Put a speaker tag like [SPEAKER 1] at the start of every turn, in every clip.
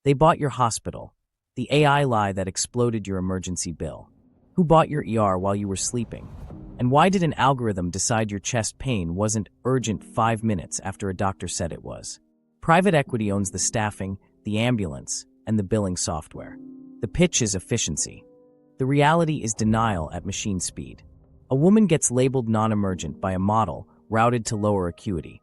[SPEAKER 1] They bought your hospital. The AI lie that exploded your emergency bill. Who bought your ER while you were sleeping? And why did an algorithm decide your chest pain wasn't urgent 5 minutes after a doctor said it was? Private equity owns the staffing, the ambulance, and the billing software. The pitch is efficiency. The reality is denial at machine speed. A woman gets labeled non-emergent by a model routed to lower acuity,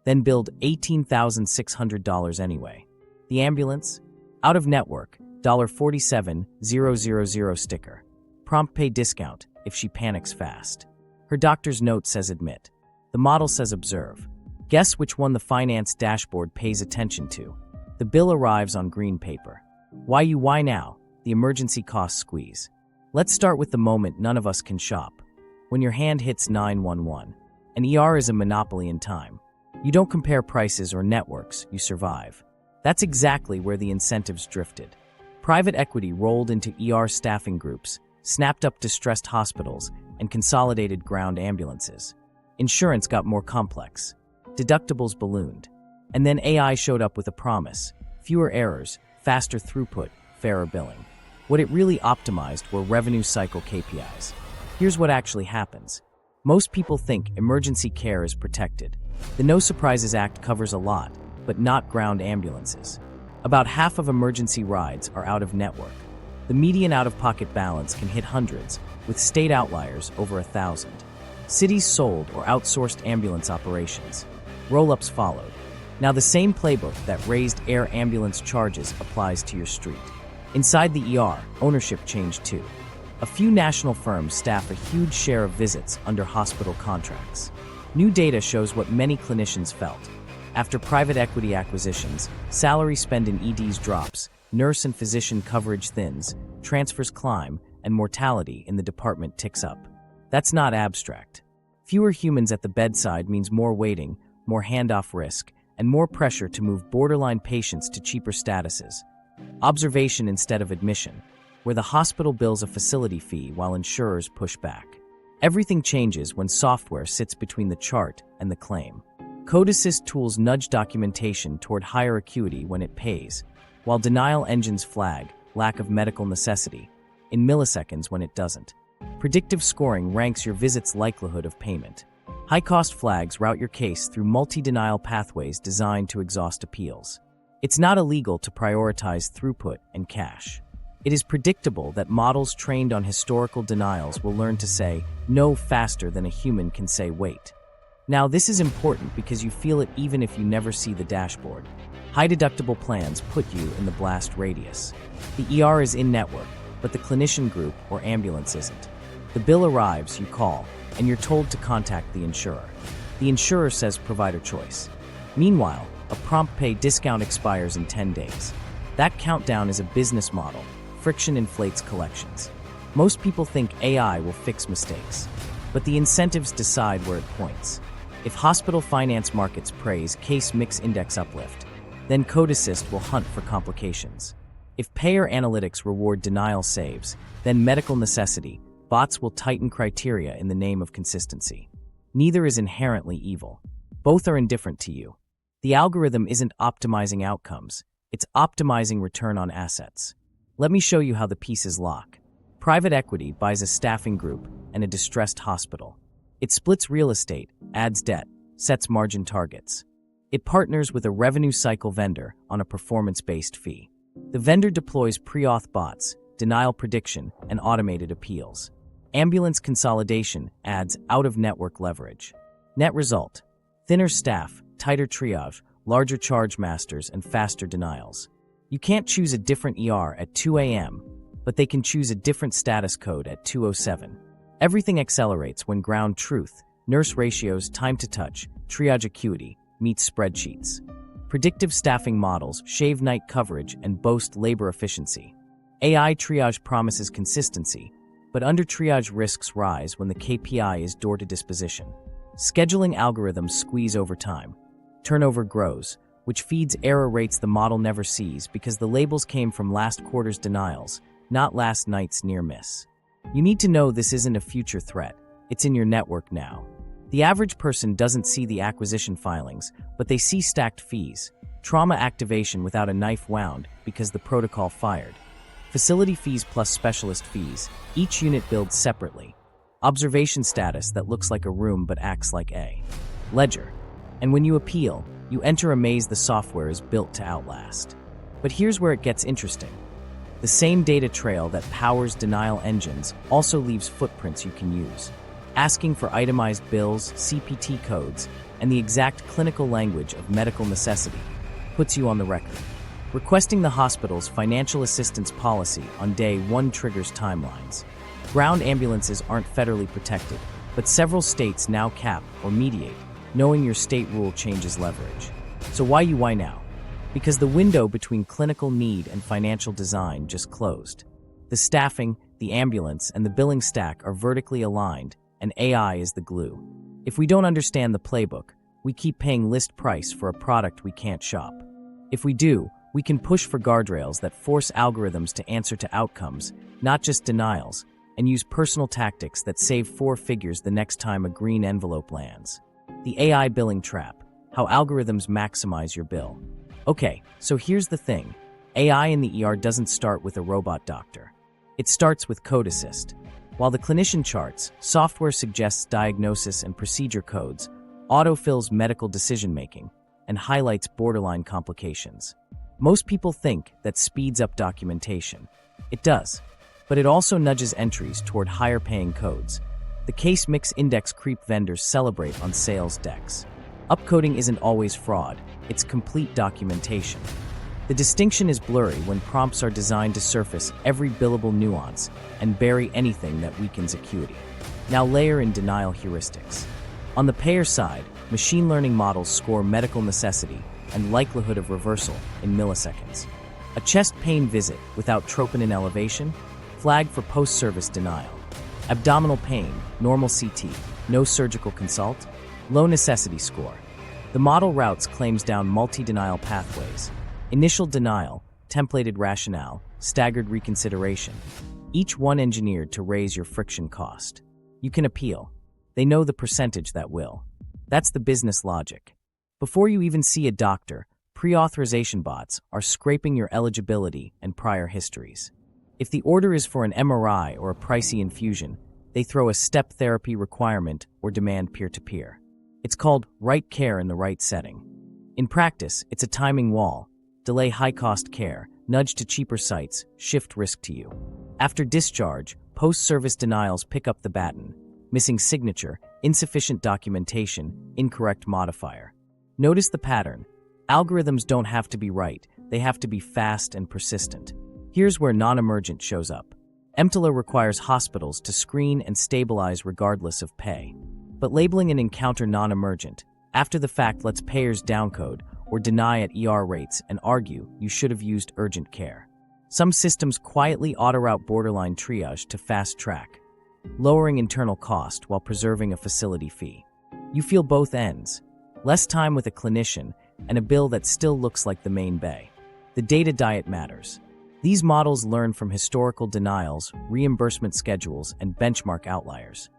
[SPEAKER 1] then billed $18,600 anyway. The ambulance? Out of network, $47,000 sticker. Prompt pay discount if she panics fast. Her doctor's note says admit. The model says observe. Guess which one the finance dashboard pays attention to. The bill arrives on green paper. Why now? The emergency cost squeeze. Let's start with the moment none of us can shop. When your hand hits 911. An ER is a monopoly in time. You don't compare prices or networks, you survive. That's exactly where the incentives drifted. Private equity rolled into ER staffing groups, snapped up distressed hospitals, and consolidated ground ambulances. Insurance got more complex. Deductibles ballooned. And then AI showed up with a promise. Fewer errors, faster throughput, fairer billing. What it really optimized were revenue cycle KPIs. Here's what actually happens. Most people think emergency care is protected. The No Surprises Act covers a lot, but not ground ambulances. About half of emergency rides are out of network. The median out-of-pocket balance can hit hundreds, with state outliers over 1,000. Cities sold or outsourced ambulance operations. Roll-ups followed. Now the same playbook that raised air ambulance charges applies to your street. Inside the ER, ownership changed too. A few national firms staff a huge share of visits under hospital contracts. New data shows what many clinicians felt. After private equity acquisitions, salary spend in EDs drops, nurse and physician coverage thins, transfers climb, and mortality in the department ticks up. That's not abstract. Fewer humans at the bedside means more waiting, more handoff risk, and more pressure to move borderline patients to cheaper statuses. Observation instead of admission, where the hospital bills a facility fee while insurers push back. Everything changes when software sits between the chart and the claim. Code assist tools nudge documentation toward higher acuity when it pays, while denial engines flag lack of medical necessity in milliseconds when it doesn't. Predictive scoring ranks your visit's likelihood of payment. High-cost flags route your case through multi-denial pathways designed to exhaust appeals. It's not illegal to prioritize throughput and cash. It is predictable that models trained on historical denials will learn to say no faster than a human can say wait. Now, this is important because you feel it even if you never see the dashboard. High-deductible plans put you in the blast radius. The ER is in-network, but the clinician group or ambulance isn't. The bill arrives, you call, and you're told to contact the insurer. The insurer says provider choice. Meanwhile, a prompt pay discount expires in 10 days. That countdown is a business model. Friction inflates collections. Most people think AI will fix mistakes, but the incentives decide where it points. If hospital finance markets praise case mix index uplift, then Code Assist will hunt for complications. If payer analytics reward denial saves, then medical necessity, bots will tighten criteria in the name of consistency. Neither is inherently evil. Both are indifferent to you. The algorithm isn't optimizing outcomes, it's optimizing return on assets. Let me show you how the pieces lock. Private equity buys a staffing group and a distressed hospital. It splits real estate, adds debt, sets margin targets. It partners with a revenue cycle vendor on a performance-based fee. The vendor deploys pre-auth bots, denial prediction, and automated appeals. Ambulance consolidation adds out-of-network leverage. Net result: thinner staff, tighter triage, larger charge masters, and faster denials. You can't choose a different ER at 2 a.m., but they can choose a different status code at 2:07. Everything accelerates when ground truth, nurse ratios, time to touch, triage acuity meets spreadsheets. Predictive staffing models shave night coverage and boast labor efficiency. AI triage promises consistency, but under-triage risks rise when the KPI is door to disposition. Scheduling algorithms squeeze over time. Turnover grows, which feeds error rates the model never sees because the labels came from last quarter's denials, not last night's near miss. You need to know this isn't a future threat, it's in your network now. The average person doesn't see the acquisition filings, but they see stacked fees. Trauma activation without a knife wound because the protocol fired. Facility fees plus specialist fees, each unit billed separately. Observation status that looks like a room but acts like a ledger. And when you appeal, you enter a maze the software is built to outlast. But here's where it gets interesting. The same data trail that powers denial engines also leaves footprints you can use. Asking for itemized bills, CPT codes, and the exact clinical language of medical necessity puts you on the record. Requesting the hospital's financial assistance policy on day 1 triggers timelines. Ground ambulances aren't federally protected, but several states now cap or mediate. Knowing your state rule changes leverage. So why now? Because the window between clinical need and financial design just closed. The staffing, the ambulance, and the billing stack are vertically aligned, and AI is the glue. If we don't understand the playbook, we keep paying list price for a product we can't shop. If we do, we can push for guardrails that force algorithms to answer to outcomes, not just denials, and use personal tactics that save 4 figures the next time a green envelope lands. The AI billing trap, how algorithms maximize your bill. Okay, so here's the thing. AI in the ER doesn't start with a robot doctor. It starts with code assist. While the clinician charts, software suggests diagnosis and procedure codes, autofills medical decision-making, and highlights borderline complications. Most people think that speeds up documentation. It does, but it also nudges entries toward higher-paying codes. The case mix index creep vendors celebrate on sales decks. Upcoding isn't always fraud, it's complete documentation. The distinction is blurry when prompts are designed to surface every billable nuance and bury anything that weakens acuity. Now layer in denial heuristics. On the payer side, machine learning models score medical necessity and likelihood of reversal in milliseconds. A chest pain visit without troponin elevation, flag for post-service denial. Abdominal pain, normal CT, no surgical consult, low necessity score. The model routes claims down multi-denial pathways. Initial denial, templated rationale, staggered reconsideration. Each one engineered to raise your friction cost. You can appeal. They know the percentage that will. That's the business logic. Before you even see a doctor, pre-authorization bots are scraping your eligibility and prior histories. If the order is for an MRI or a pricey infusion, they throw a step therapy requirement or demand peer-to-peer. It's called right care in the right setting. In practice, it's a timing wall. Delay high-cost care, nudge to cheaper sites, shift risk to you. After discharge, post-service denials pick up the baton. Missing signature, insufficient documentation, incorrect modifier. Notice the pattern. Algorithms don't have to be right, they have to be fast and persistent. Here's where non-emergent shows up. EMTALA requires hospitals to screen and stabilize regardless of pay. But labeling an encounter non-emergent, after the fact lets payers downcode or deny at ER rates and argue you should have used urgent care. Some systems quietly autoroute borderline triage to fast track, lowering internal cost while preserving a facility fee. You feel both ends. Less time with a clinician and a bill that still looks like the main bay. The data diet matters. These models learn from historical denials, reimbursement schedules, and benchmark outliers.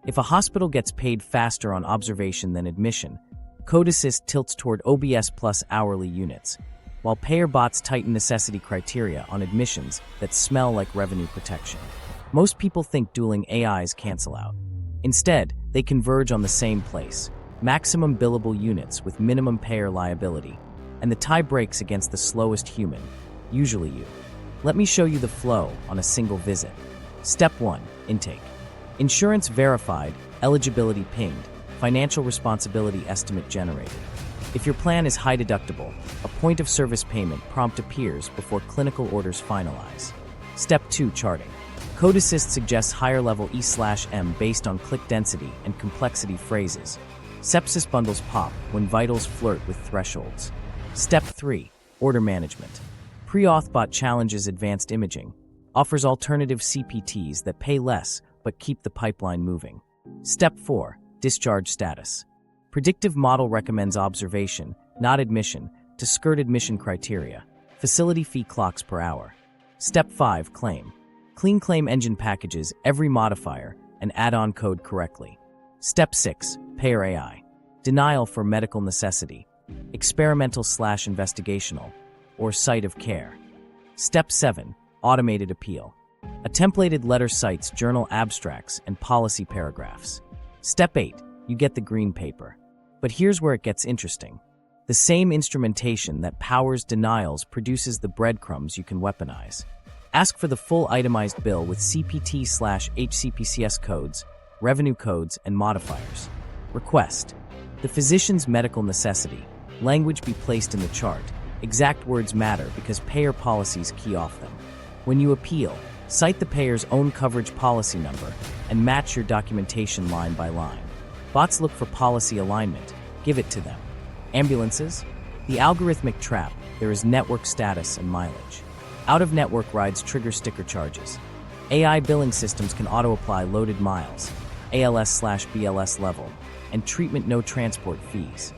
[SPEAKER 1] If a hospital gets paid faster on observation than admission, Code Assist tilts toward OBS plus hourly units, while payer bots tighten necessity criteria on admissions that smell like revenue protection. Most people think dueling AIs cancel out. Instead, they converge on the same place, maximum billable units with minimum payer liability, and the tie breaks against the slowest human, usually you. Let me show you the flow on a single visit. Step 1, intake. Insurance verified, eligibility pinged, financial responsibility estimate generated. If your plan is high deductible, a point of service payment prompt appears before clinical orders finalize. Step 2, charting. Code Assist suggests higher level E/M based on click density and complexity phrases. Sepsis bundles pop when vitals flirt with thresholds. Step 3, order management. Pre-auth bot challenges advanced imaging, offers alternative CPTs that pay less but keep the pipeline moving. Step 4, discharge status. Predictive model recommends observation, not admission, to skirt admission criteria. Facility fee clocks per hour. Step 5, claim. Clean claim engine packages every modifier and add-on code correctly. Step 6, payer AI. Denial for medical necessity. experimental/investigational, or site of care. Step 7. Automated appeal. A templated letter cites journal abstracts and policy paragraphs. Step 8. You get the green paper. But here's where it gets interesting. The same instrumentation that powers denials produces the breadcrumbs you can weaponize. Ask for the full itemized bill with CPT/HCPCS codes, revenue codes, and modifiers. Request. The physician's medical necessity. Language be placed in the chart. Exact words matter because payer policies key off them. When you appeal, cite the payer's own coverage policy number and match your documentation line by line. Bots look for policy alignment. Give it to them. Ambulances? The algorithmic trap. There is network status and mileage. Out-of-network rides trigger sticker charges. AI billing systems can auto-apply loaded miles, ALS/BLS level, and treatment no transport fees.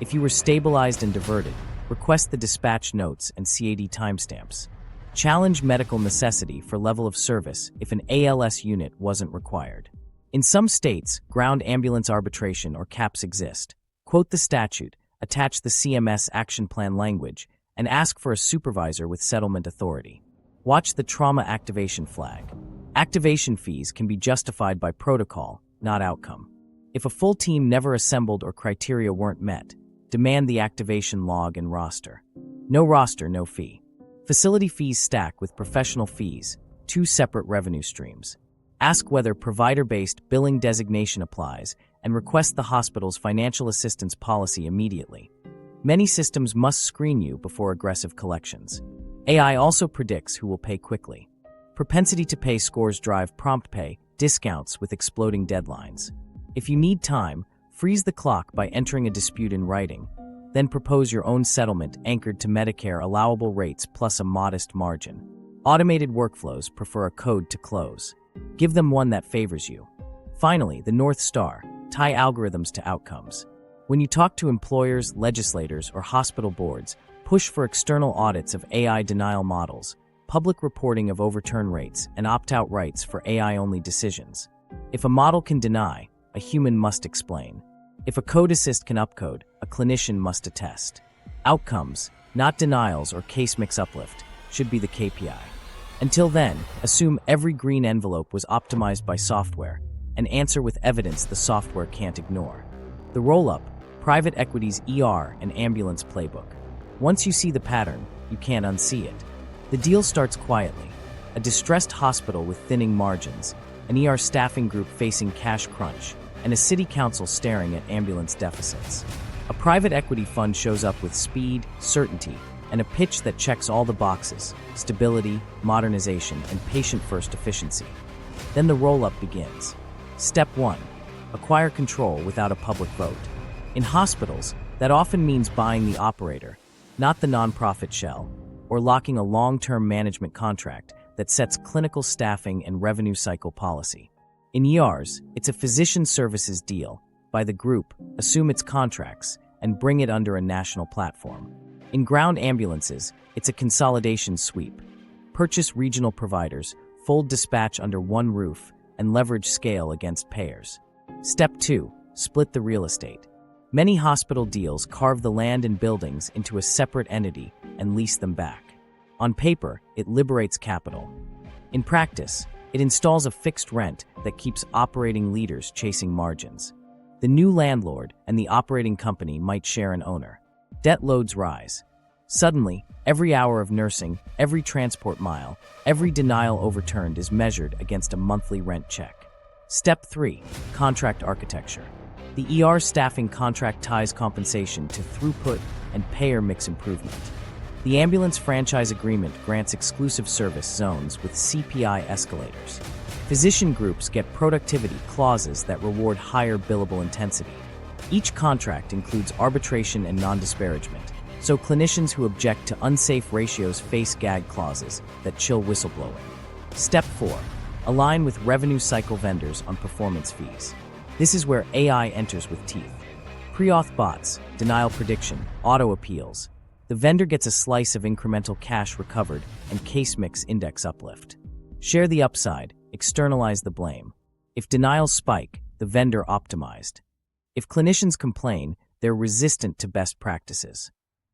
[SPEAKER 1] If you were stabilized and diverted, request the dispatch notes and CAD timestamps. Challenge medical necessity for level of service if an ALS unit wasn't required. In some states, ground ambulance arbitration or CAPs exist. Quote the statute, attach the CMS action plan language, and ask for a supervisor with settlement authority. Watch the trauma activation flag. Activation fees can be justified by protocol, not outcome. If a full team never assembled or criteria weren't met, demand the activation log and roster. No roster, no fee. Facility fees stack with professional fees, two separate revenue streams. Ask whether provider-based billing designation applies and request the hospital's financial assistance policy immediately. Many systems must screen you before aggressive collections. AI also predicts who will pay quickly. Propensity to pay scores drive prompt pay, discounts with exploding deadlines. If you need time, freeze the clock by entering a dispute in writing, then propose your own settlement anchored to Medicare allowable rates plus a modest margin. Automated workflows prefer a code to close. Give them one that favors you. Finally, the North Star, tie algorithms to outcomes. When you talk to employers, legislators, or hospital boards, push for external audits of AI denial models, public reporting of overturn rates, and opt-out rights for AI-only decisions. If a model can deny, a human must explain. If a code assist can upcode, a clinician must attest. Outcomes, not denials or case mix uplift, should be the KPI. Until then, assume every green envelope was optimized by software, and answer with evidence the software can't ignore. The roll-up, private equity's ER and ambulance playbook. Once you see the pattern, you can't unsee it. The deal starts quietly. A distressed hospital with thinning margins, an ER staffing group facing cash crunch, and a city council staring at ambulance deficits. A private equity fund shows up with speed, certainty, and a pitch that checks all the boxes: stability, modernization, and patient-first efficiency. Then the roll-up begins. Step 1. Acquire control without a public vote. In hospitals, that often means buying the operator, not the nonprofit shell, or locking a long-term management contract that sets clinical staffing and revenue cycle policy. In ERs, it's a physician services deal. Buy the group, assume its contracts, and bring it under a national platform. In ground ambulances, it's a consolidation sweep. Purchase regional providers, fold dispatch under one roof, and leverage scale against payers. Step 2. Split the real estate. Many hospital deals carve the land and buildings into a separate entity and lease them back. On paper, it liberates capital. In practice, it installs a fixed rent that keeps operating leaders chasing margins. The new landlord and the operating company might share an owner. Debt loads rise. Suddenly, every hour of nursing, every transport mile, every denial overturned is measured against a monthly rent check. Step 3. Contract architecture. The ER staffing contract ties compensation to throughput and payer mix improvement. The ambulance franchise agreement grants exclusive service zones with CPI escalators. Physician groups get productivity clauses that reward higher billable intensity. Each contract includes arbitration and non-disparagement, so clinicians who object to unsafe ratios face gag clauses that chill whistleblowing. Step 4. Align with revenue cycle vendors on performance fees. This is where AI enters with teeth. Pre-auth bots, denial prediction, auto appeals. The vendor gets a slice of incremental cash recovered and case mix index uplift. Share the upside, externalize the blame. If denials spike, the vendor optimized. If clinicians complain, they're resistant to best practices.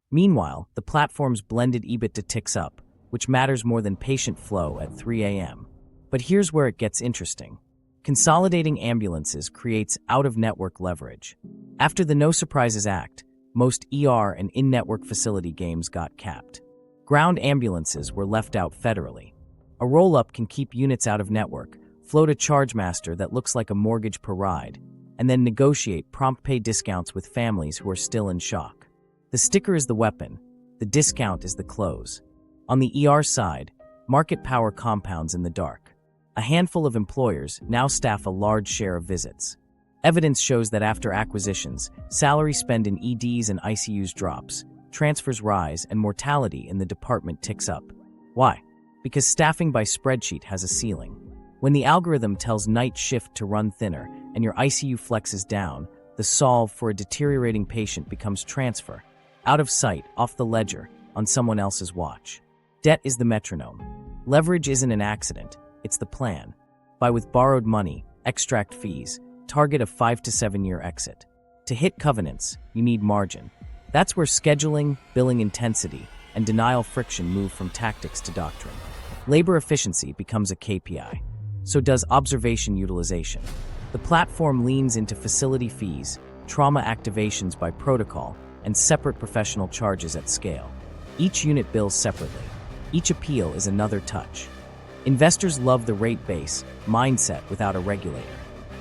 [SPEAKER 1] Meanwhile, the platform's blended EBITDA ticks up, which matters more than patient flow at 3 a.m. But here's where it gets interesting. Consolidating ambulances creates out-of-network leverage. After the No Surprises Act, most ER and in-network facility games got capped. Ground ambulances were left out federally. A roll-up can keep units out of network, float a charge master that looks like a mortgage per ride, and then negotiate prompt pay discounts with families who are still in shock. The sticker is the weapon, the discount is the close. On the ER side, market power compounds in the dark. A handful of employers now staff a large share of visits. Evidence shows that after acquisitions, salary spend in EDs and ICUs drops, transfers rise, and mortality in the department ticks up. Why? Because staffing by spreadsheet has a ceiling. When the algorithm tells night shift to run thinner and your ICU flexes down, the solve for a deteriorating patient becomes transfer. Out of sight, off the ledger, on someone else's watch. Debt is the metronome. Leverage isn't an accident, it's the plan. Buy with borrowed money, extract fees, target a 5 to 7 year exit. To hit covenants, you need margin. That's where scheduling, billing intensity, and denial friction move from tactics to doctrine. Labor efficiency becomes a KPI. So does observation utilization. The platform leans into facility fees, trauma activations by protocol, and separate professional charges at scale. Each unit bills separately. Each appeal is another touch. Investors love the rate-based mindset without a regulator.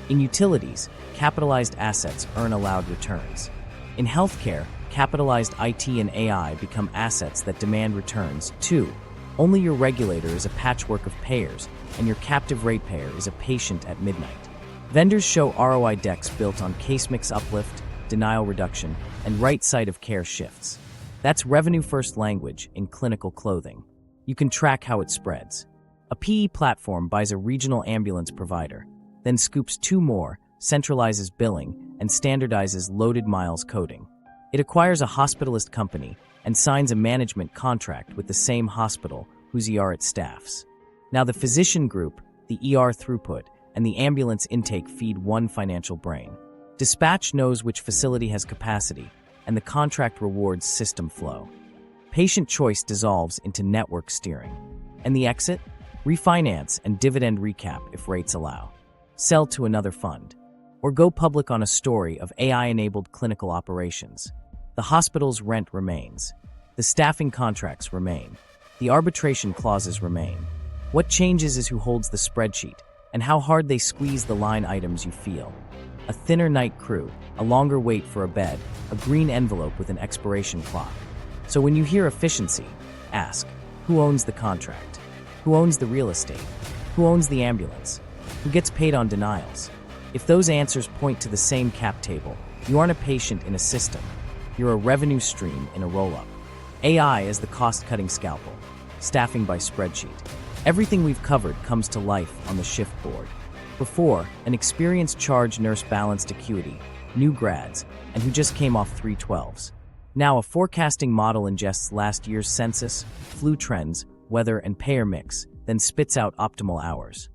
[SPEAKER 1] In utilities, capitalized assets earn allowed returns. In healthcare, capitalized IT and AI become assets that demand returns, too. Only your regulator is a patchwork of payers, and your captive ratepayer is a patient at midnight. Vendors show ROI decks built on case mix uplift, denial reduction, and right side of care shifts. That's revenue-first language in clinical clothing. You can track how it spreads. A PE platform buys a regional ambulance provider, then scoops 2 more, centralizes billing, and standardizes loaded miles coding. It acquires a hospitalist company and signs a management contract with the same hospital whose ER it staffs. Now the physician group, the ER throughput, and the ambulance intake feed one financial brain. Dispatch knows which facility has capacity, and the contract rewards system flow. Patient choice dissolves into network steering. And the exit? Refinance and dividend recap if rates allow. Sell to another fund. Or go public on a story of AI-enabled clinical operations. The hospital's rent remains. The staffing contracts remain. The arbitration clauses remain. What changes is who holds the spreadsheet and how hard they squeeze the line items you feel. A thinner night crew, a longer wait for a bed, a green envelope with an expiration clock. So when you hear efficiency, ask, who owns the contract? Who owns the real estate? Who owns the ambulance? Who gets paid on denials? If those answers point to the same cap table, you aren't a patient in a system. You're a revenue stream in a roll-up. AI is the cost-cutting scalpel. Staffing by spreadsheet. Everything we've covered comes to life on the shift board. Before, an experienced charge nurse balanced acuity, new grads, and who just came off 312s. Now a forecasting model ingests last year's census, flu trends, weather, and payer mix, then spits out optimal hours.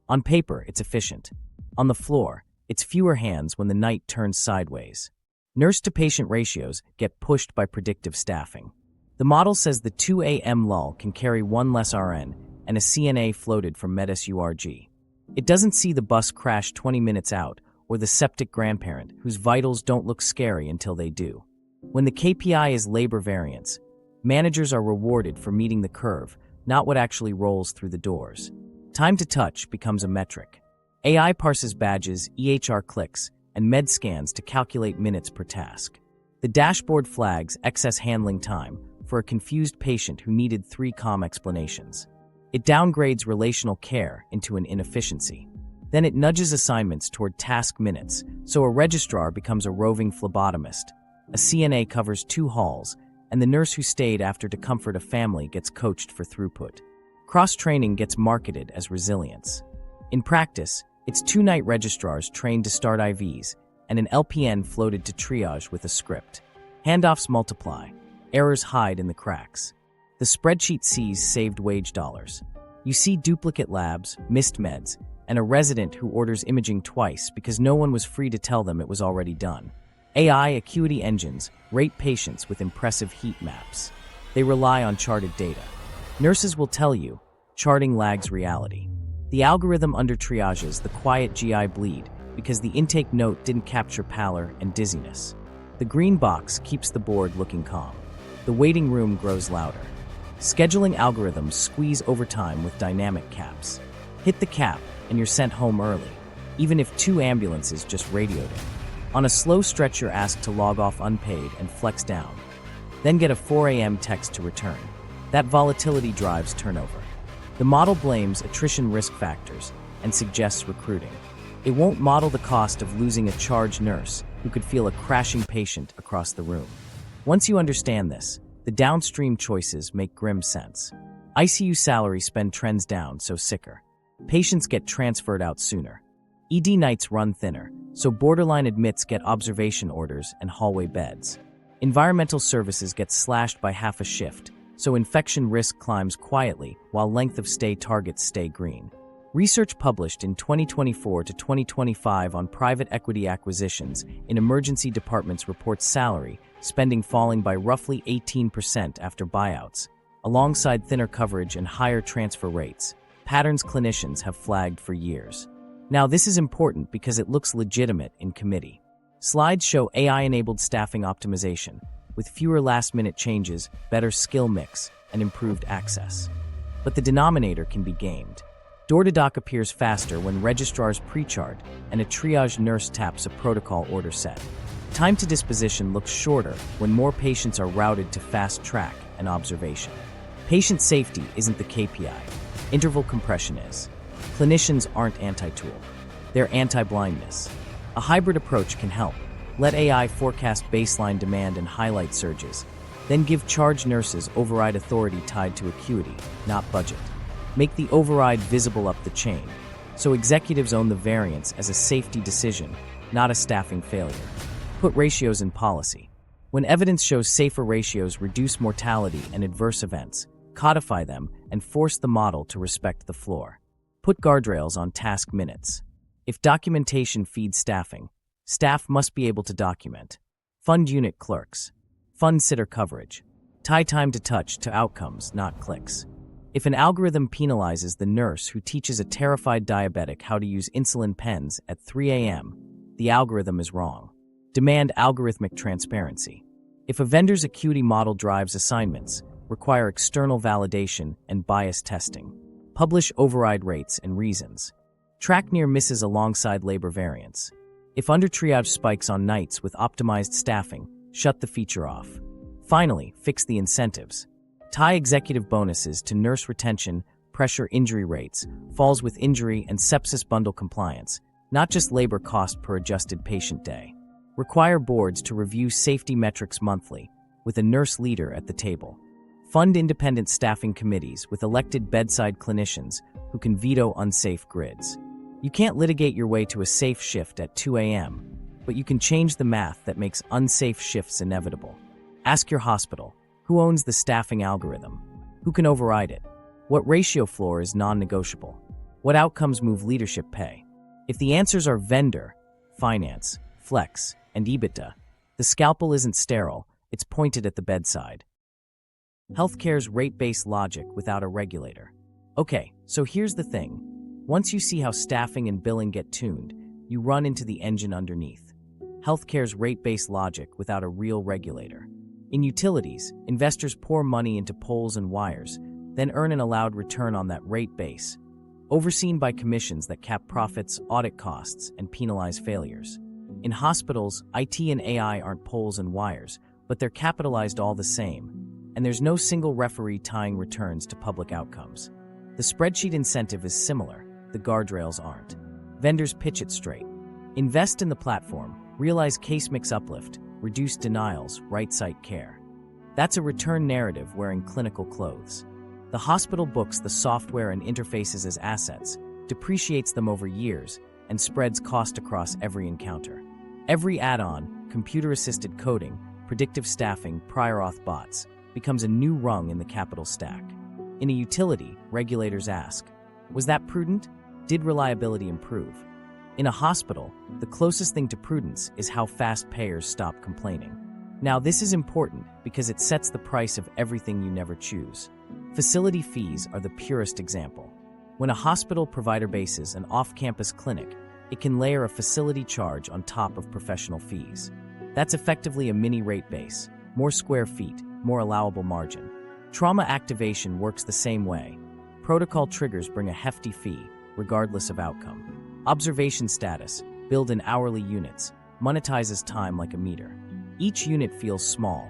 [SPEAKER 1] On paper, it's efficient. On the floor, it's fewer hands when the night turns sideways. Nurse-to-patient ratios get pushed by predictive staffing. The model says the 2 a.m. lull can carry 1 less RN and a CNA floated from MedSURG. It doesn't see the bus crash 20 minutes out or the septic grandparent whose vitals don't look scary until they do. When the KPI is labor variance, managers are rewarded for meeting the curve, not what actually rolls through the doors. Time to touch becomes a metric. AI parses badges, EHR clicks, and med scans to calculate minutes per task. The dashboard flags excess handling time for a confused patient who needed 3 calm explanations. It downgrades relational care into an inefficiency. Then it nudges assignments toward task minutes, so a registrar becomes a roving phlebotomist. A CNA covers 2 halls, and the nurse who stayed after to comfort a family gets coached for throughput. Cross-training gets marketed as resilience. In practice, it's 2 night registrars trained to start IVs, and an LPN floated to triage with a script. Handoffs multiply. Errors hide in the cracks. The spreadsheet sees saved wage dollars. You see duplicate labs, missed meds, and a resident who orders imaging twice because no one was free to tell them it was already done. AI acuity engines rate patients with impressive heat maps. They rely on charted data. Nurses will tell you, charting lags reality. The algorithm under-triages the quiet GI bleed because the intake note didn't capture pallor and dizziness. The green box keeps the board looking calm. The waiting room grows louder. Scheduling algorithms squeeze overtime with dynamic caps. Hit the cap and you're sent home early, even if 2 ambulances just radioed it. On a slow stretch, you're asked to log off unpaid and flex down. Then get a 4 a.m. text to return. That volatility drives turnover. The model blames attrition risk factors and suggests recruiting. It won't model the cost of losing a charge nurse who could feel a crashing patient across the room. Once you understand this, the downstream choices make grim sense. ICU salary spend trends down, so sicker. Patients get transferred out sooner. ED nights run thinner, so borderline admits get observation orders and hallway beds. Environmental services get slashed by half a shift, so infection risk climbs quietly while length of stay targets stay green. Research published in 2024 to 2025 on private equity acquisitions in emergency departments reports salary spending falling by roughly 18% after buyouts, alongside thinner coverage and higher transfer rates, patterns clinicians have flagged for years. Now, this is important because it looks legitimate in committee. Slides show AI-enabled staffing optimization, with fewer last-minute changes, better skill mix, and improved access. But the denominator can be gamed. Door-to-doc appears faster when registrars pre-chart and a triage nurse taps a protocol order set. Time to disposition looks shorter when more patients are routed to fast track and observation. Patient safety isn't the KPI. Interval compression is. Clinicians aren't anti-tool. They're anti-blindness. A hybrid approach can help. Let AI forecast baseline demand and highlight surges. Then give charge nurses override authority tied to acuity, not budget. Make the override visible up the chain, so executives own the variance as a safety decision, not a staffing failure. Put ratios in policy. When evidence shows safer ratios reduce mortality and adverse events, codify them and force the model to respect the floor. Put guardrails on task minutes. If documentation feeds staffing, staff must be able to document. Fund unit clerks. Fund sitter coverage. Tie time to touch to outcomes, not clicks. If an algorithm penalizes the nurse who teaches a terrified diabetic how to use insulin pens at 3 a.m., the algorithm is wrong. Demand algorithmic transparency. If a vendor's acuity model drives assignments, require external validation and bias testing. Publish override rates and reasons. Track near misses alongside labor variance. If under-triage spikes on nights with optimized staffing, shut the feature off. Finally, fix the incentives. Tie executive bonuses to nurse retention, pressure injury rates, falls with injury and sepsis bundle compliance, not just labor cost per adjusted patient day. Require boards to review safety metrics monthly, with a nurse leader at the table. Fund independent staffing committees with elected bedside clinicians who can veto unsafe grids. You can't litigate your way to a safe shift at 2 a.m., but you can change the math that makes unsafe shifts inevitable. Ask your hospital, who owns the staffing algorithm? Who can override it? What ratio floor is non-negotiable? What outcomes move leadership pay? If the answers are vendor, finance, flex, and EBITDA, the scalpel isn't sterile, it's pointed at the bedside. Healthcare's rate-based logic without a regulator. Okay, so here's the thing. Once you see how staffing and billing get tuned, you run into the engine underneath. Healthcare's rate-based logic without a real regulator. In utilities, investors pour money into poles and wires, then earn an allowed return on that rate base, overseen by commissions that cap profits, audit costs, and penalize failures. In hospitals, IT and AI aren't poles and wires, but they're capitalized all the same, and there's no single referee tying returns to public outcomes. The spreadsheet incentive is similar, the guardrails aren't. Vendors pitch it straight. Invest in the platform, realize case mix uplift, reduce denials, right site care. That's a return narrative wearing clinical clothes. The hospital books the software and interfaces as assets, depreciates them over years, and spreads cost across every encounter. Every add-on, computer-assisted coding, predictive staffing, prior auth bots, becomes a new rung in the capital stack. In a utility, regulators ask, was that prudent? Did reliability improve? In a hospital, the closest thing to prudence is how fast payers stop complaining. Now, this is important because it sets the price of everything you never choose. Facility fees are the purest example. When a hospital provider bases an off-campus clinic, it can layer a facility charge on top of professional fees. That's effectively a mini rate base, more square feet, more allowable margin. Trauma activation works the same way. Protocol triggers bring a hefty fee, regardless of outcome. Observation status, billed in hourly units, monetizes time like a meter. Each unit feels small.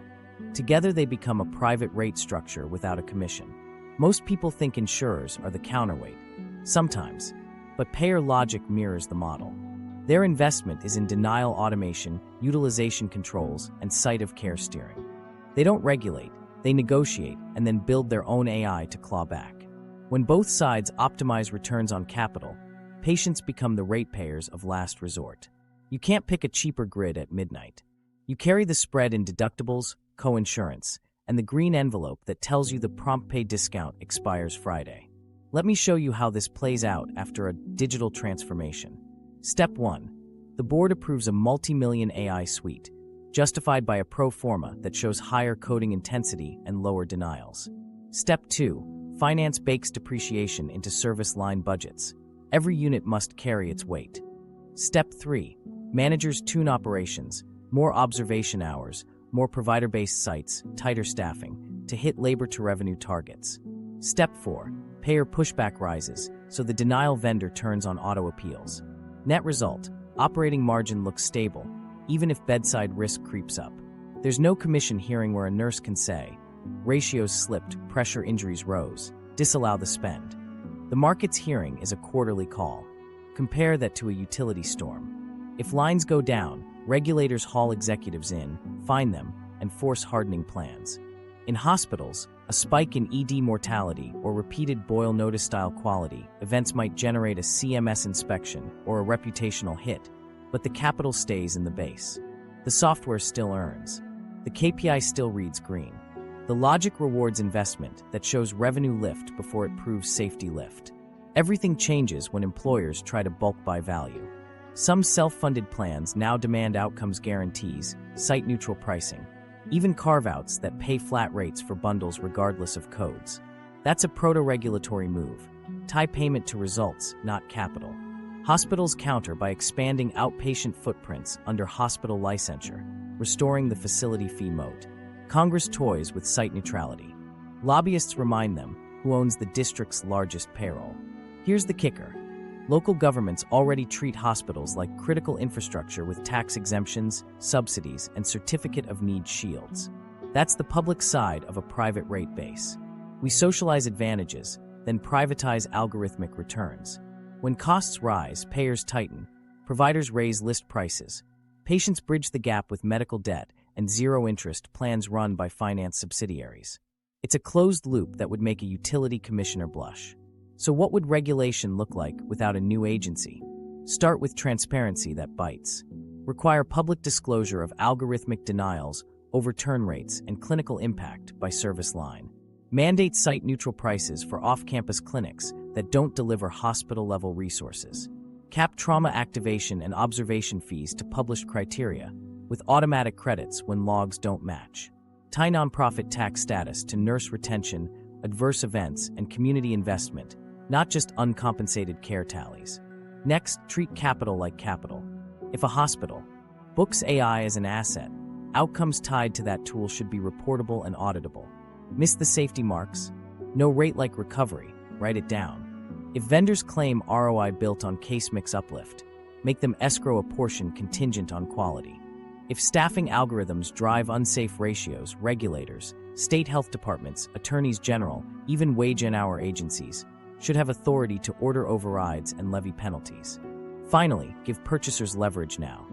[SPEAKER 1] Together they become a private rate structure without a commission. Most people think insurers are the counterweight. Sometimes. But payer logic mirrors the model. Their investment is in denial automation, utilization controls, and site-of-care steering. They don't regulate, they negotiate, and then build their own AI to claw back. When both sides optimize returns on capital, patients become the ratepayers of last resort. You can't pick a cheaper grid at midnight. You carry the spread in deductibles, co-insurance, and the green envelope that tells you the prompt pay discount expires Friday. Let me show you how this plays out after a digital transformation. Step 1. The board approves a multi-million AI suite, justified by a pro forma that shows higher coding intensity and lower denials. Step 2. Finance bakes depreciation into service line budgets. Every unit must carry its weight. Step 3. Managers tune operations, more observation hours, more provider-based sites, tighter staffing, to hit labor-to-revenue targets. Step 4. Payer pushback rises, so the denial vendor turns on auto appeals. Net result, operating margin looks stable, even if bedside risk creeps up. There's no commission hearing where a nurse can say, ratios slipped, pressure injuries rose, disallow the spend. The market's hearing is a quarterly call. Compare that to a utility storm. If lines go down, regulators haul executives in, fine them, and force hardening plans. In hospitals, a spike in ED mortality or repeated Boyle notice-style quality events might generate a CMS inspection or a reputational hit, but the capital stays in the base. The software still earns. The KPI still reads green. The logic rewards investment that shows revenue lift before it proves safety lift. Everything changes when employers try to bulk buy value. Some self-funded plans now demand outcomes guarantees, site-neutral pricing, even carve-outs that pay flat rates for bundles regardless of codes. That's a proto-regulatory move. Tie payment to results, not capital. Hospitals counter by expanding outpatient footprints under hospital licensure, restoring the facility fee moat. Congress toys with site neutrality. Lobbyists remind them who owns the district's largest payroll. Here's the kicker. Local governments already treat hospitals like critical infrastructure with tax exemptions, subsidies, and certificate of need shields. That's the public side of a private rate base. We socialize advantages, then privatize algorithmic returns. When costs rise, payers tighten, providers raise list prices, patients bridge the gap with medical debt, and zero-interest plans run by finance subsidiaries. It's a closed loop that would make a utility commissioner blush. So what would regulation look like without a new agency? Start with transparency that bites. Require public disclosure of algorithmic denials, overturn rates, and clinical impact by service line. Mandate site-neutral prices for off-campus clinics that don't deliver hospital-level resources. Cap trauma activation and observation fees to published criteria, with automatic credits when logs don't match. Tie nonprofit tax status to nurse retention, adverse events, and community investment, not just uncompensated care tallies. Next, treat capital like capital. If a hospital books AI as an asset, outcomes tied to that tool should be reportable and auditable. Miss the safety marks? No rate like recovery, write it down. If vendors claim ROI built on case mix uplift, make them escrow a portion contingent on quality. If staffing algorithms drive unsafe ratios, regulators, state health departments, attorneys general, even wage and hour agencies, should have authority to order overrides and levy penalties. Finally, give purchasers leverage now.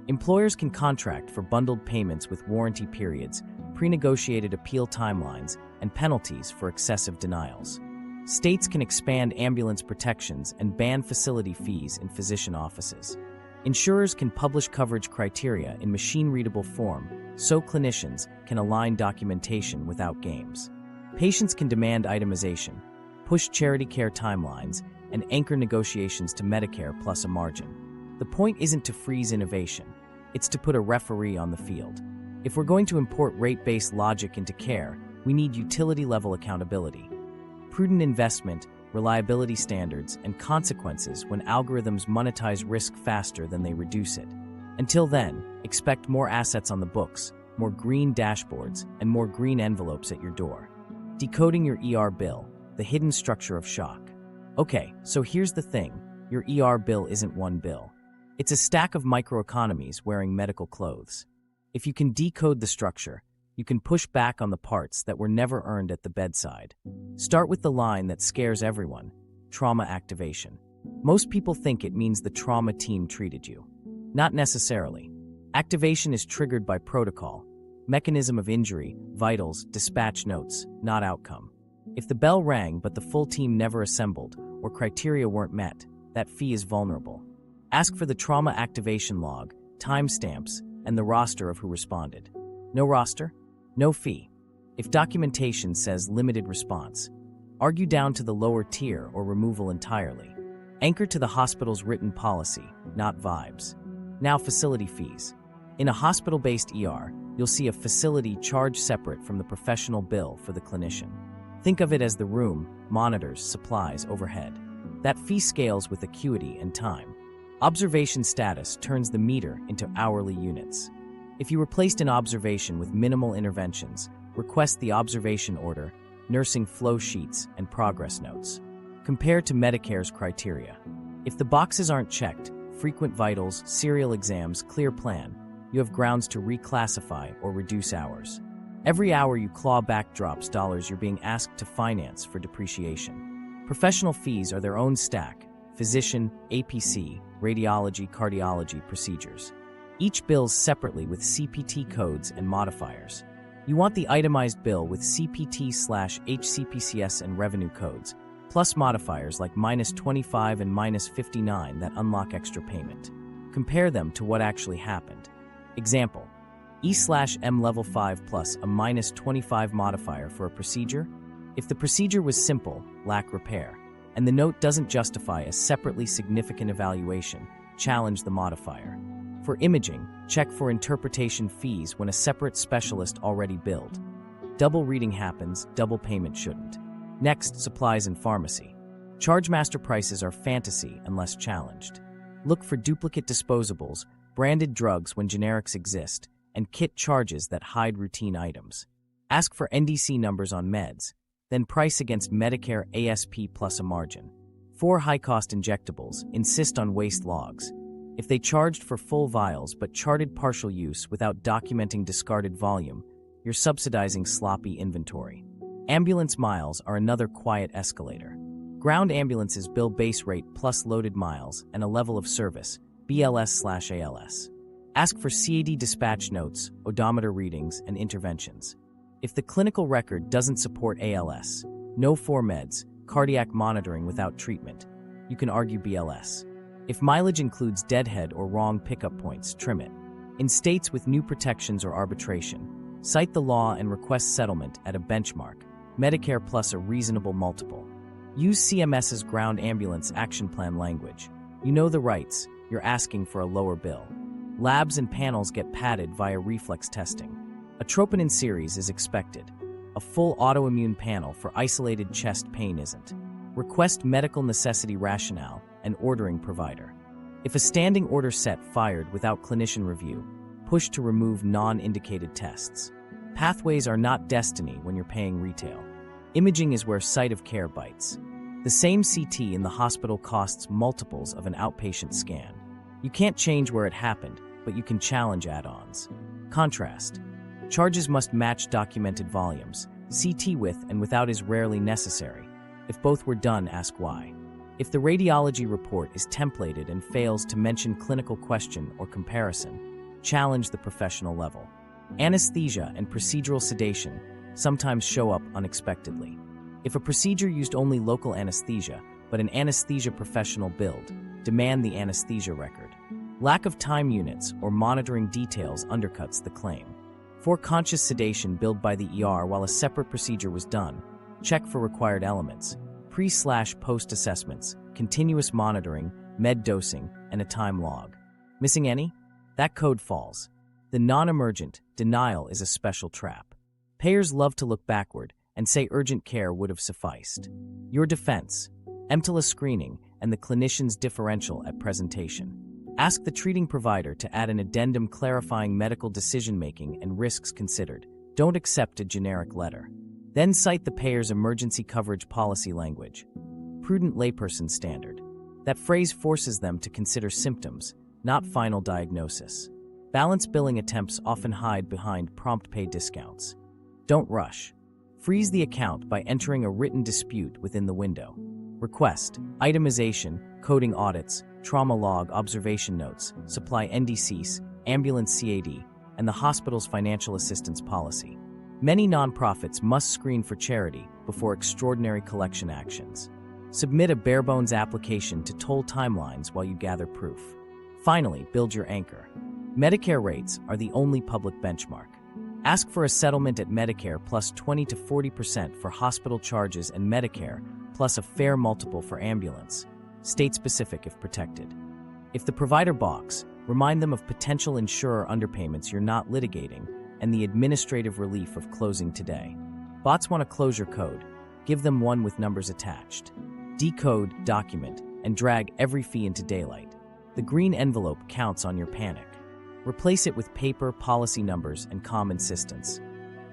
[SPEAKER 1] Employers can contract for bundled payments with warranty periods, pre-negotiated appeal timelines, and penalties for excessive denials. States can expand ambulance protections and ban facility fees in physician offices. Insurers can publish coverage criteria in machine-readable form so clinicians can align documentation without games. Patients can demand itemization, push charity care timelines, and anchor negotiations to Medicare plus a margin. The point isn't to freeze innovation, it's to put a referee on the field. If we're going to import rate-based logic into care, we need utility-level accountability. Prudent investment, reliability standards, and consequences when algorithms monetize risk faster than they reduce it. Until then, expect more assets on the books, more green dashboards, and more green envelopes at your door. Decoding your ER bill, the hidden structure of shock. Okay, so here's the thing. Your ER bill isn't one bill. It's a stack of microeconomies wearing medical clothes. If you can decode the structure, you can push back on the parts that were never earned at the bedside. Start with the line that scares everyone: trauma activation. Most people think it means the trauma team treated you. Not necessarily. Activation is triggered by protocol, mechanism of injury, vitals, dispatch notes, not outcome. If the bell rang but the full team never assembled or criteria weren't met, that fee is vulnerable. Ask for the trauma activation log, timestamps, and the roster of who responded. No roster? No fee. If documentation says limited response, argue down to the lower tier or removal entirely. Anchor to the hospital's written policy, not vibes. Now, facility fees. In a hospital-based ER, you'll see a facility charge separate from the professional bill for the clinician. Think of it as the room, monitors, supplies, overhead. That fee scales with acuity and time. Observation status turns the meter into hourly units. If you were placed in observation with minimal interventions, request the observation order, nursing flow sheets, and progress notes. Compare to Medicare's criteria. If the boxes aren't checked, frequent vitals, serial exams, clear plan, you have grounds to reclassify or reduce hours. Every hour you claw back drops dollars you're being asked to finance for depreciation. Professional fees are their own stack: physician, APC, radiology, cardiology, procedures. Each bills separately with CPT codes and modifiers. You want the itemized bill with CPT/HCPCS and revenue codes, plus modifiers like -25 and -59 that unlock extra payment. Compare them to what actually happened. Example: E/M level 5 plus a -25 modifier for a procedure. If the procedure was simple, lack repair, and the note doesn't justify a separately significant evaluation, challenge the modifier. For imaging, check for interpretation fees when a separate specialist already billed. Double reading happens, double payment shouldn't. Next, supplies and pharmacy. Charge master prices are fantasy unless challenged. Look for duplicate disposables, branded drugs when generics exist, and kit charges that hide routine items. Ask for NDC numbers on meds, then price against Medicare ASP plus a margin. For high-cost injectables, insist on waste logs. If they charged for full vials but charted partial use without documenting discarded volume, you're subsidizing sloppy inventory. Ambulance miles are another quiet escalator. Ground ambulances bill base rate plus loaded miles and a level of service, BLS/ALS. Ask for CAD dispatch notes, odometer readings, and interventions. If the clinical record doesn't support ALS, no meds, cardiac monitoring without treatment, you can argue BLS. If mileage includes deadhead or wrong pickup points, trim it. In states with new protections or arbitration, cite the law and request settlement at a benchmark, Medicare plus a reasonable multiple. Use CMS's ground ambulance action plan language. You know the rights, you're asking for a lower bill. Labs and panels get padded via reflex testing. A troponin series is expected. A full autoimmune panel for isolated chest pain isn't. Request medical necessity rationale and ordering provider. If a standing order set fired without clinician review, push to remove non-indicated tests. Pathways are not destiny when you're paying retail. Imaging is where site of care bites. The same CT in the hospital costs multiples of an outpatient scan. You can't change where it happened, but you can challenge add-ons. Contrast. Charges must match documented volumes. CT with and without is rarely necessary. If both were done, ask why. If the radiology report is templated and fails to mention clinical question or comparison, challenge the professional level. Anesthesia and procedural sedation sometimes show up unexpectedly. If a procedure used only local anesthesia, but an anesthesia professional billed, demand the anesthesia record. Lack of time units or monitoring details undercuts the claim. For conscious sedation billed by the ER while a separate procedure was done, check for required elements, pre/post assessments, continuous monitoring, med dosing, and a time log. Missing any? That code falls. The non-emergent denial is a special trap. Payers love to look backward and say urgent care would have sufficed. Your defense: EMTALA screening and the clinician's differential at presentation. Ask the treating provider to add an addendum clarifying medical decision-making and risks considered. Don't accept a generic letter. Then cite the payer's emergency coverage policy language. Prudent layperson standard. That phrase forces them to consider symptoms, not final diagnosis. Balance billing attempts often hide behind prompt pay discounts. Don't rush. Freeze the account by entering a written dispute within the window. Request: itemization, coding audits, trauma log, observation notes, supply NDCs, ambulance CAD, and the hospital's financial assistance policy. Many nonprofits must screen for charity before extraordinary collection actions. Submit a bare-bones application to toll timelines while you gather proof. Finally, build your anchor. Medicare rates are the only public benchmark. Ask for a settlement at Medicare plus 20 to 40% for hospital charges and Medicare plus a fair multiple for ambulance, state-specific if protected. If the provider balks, remind them of potential insurer underpayments you're not litigating and the administrative relief of closing today. Bots want a closure code. Give them one with numbers attached. Decode, document, and drag every fee into daylight. The green envelope counts on your panic. Replace it with paper, policy numbers, and calm insistence.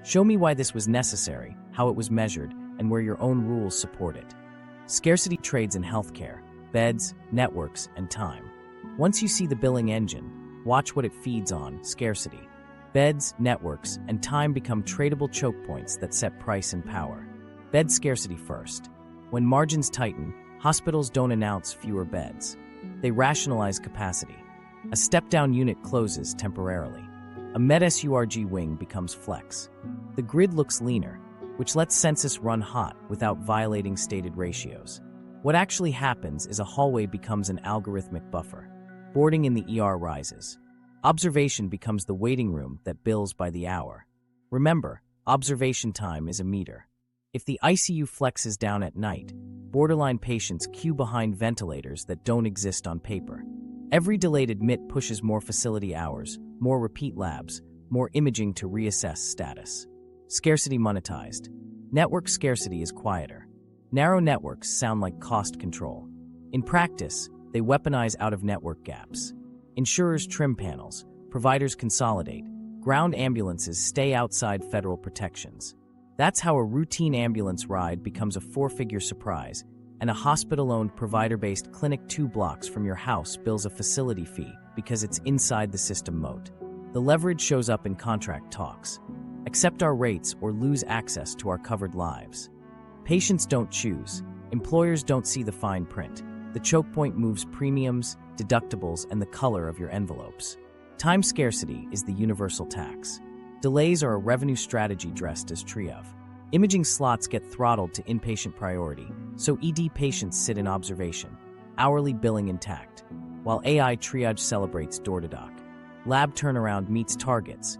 [SPEAKER 1] Show me why this was necessary, how it was measured, and where your own rules support it. Scarcity trades in healthcare: beds, networks, and time. Once you see the billing engine, watch what it feeds on: scarcity. Beds, networks, and time become tradable choke points that set price and power. Bed scarcity first. When margins tighten, hospitals don't announce fewer beds. They rationalize capacity. A step-down unit closes temporarily. A med-surg wing becomes flex. The grid looks leaner, which lets census run hot without violating stated ratios. What actually happens is a hallway becomes an algorithmic buffer. Boarding in the ER rises. Observation becomes the waiting room that bills by the hour. Remember, observation time is a meter. If the ICU flexes down at night, borderline patients queue behind ventilators that don't exist on paper. Every delayed admit pushes more facility hours, more repeat labs, more imaging to reassess status. Scarcity monetized. Network scarcity is quieter. Narrow networks sound like cost control. In practice, they weaponize out-of-network gaps. Insurers trim panels, providers consolidate, ground ambulances stay outside federal protections. That's how a routine ambulance ride becomes a four-figure surprise, and a hospital-owned provider-based clinic 2 blocks from your house bills a facility fee because it's inside the system moat. The leverage shows up in contract talks. Accept our rates or lose access to our covered lives. Patients don't choose. Employers don't see the fine print. The choke point moves premiums, deductibles, and the color of your envelopes. Time scarcity is the universal tax. Delays are a revenue strategy dressed as tree-of. Imaging slots get throttled to inpatient priority, so ED patients sit in observation, hourly billing intact, while AI triage celebrates door-to-doc. Lab turnaround meets targets,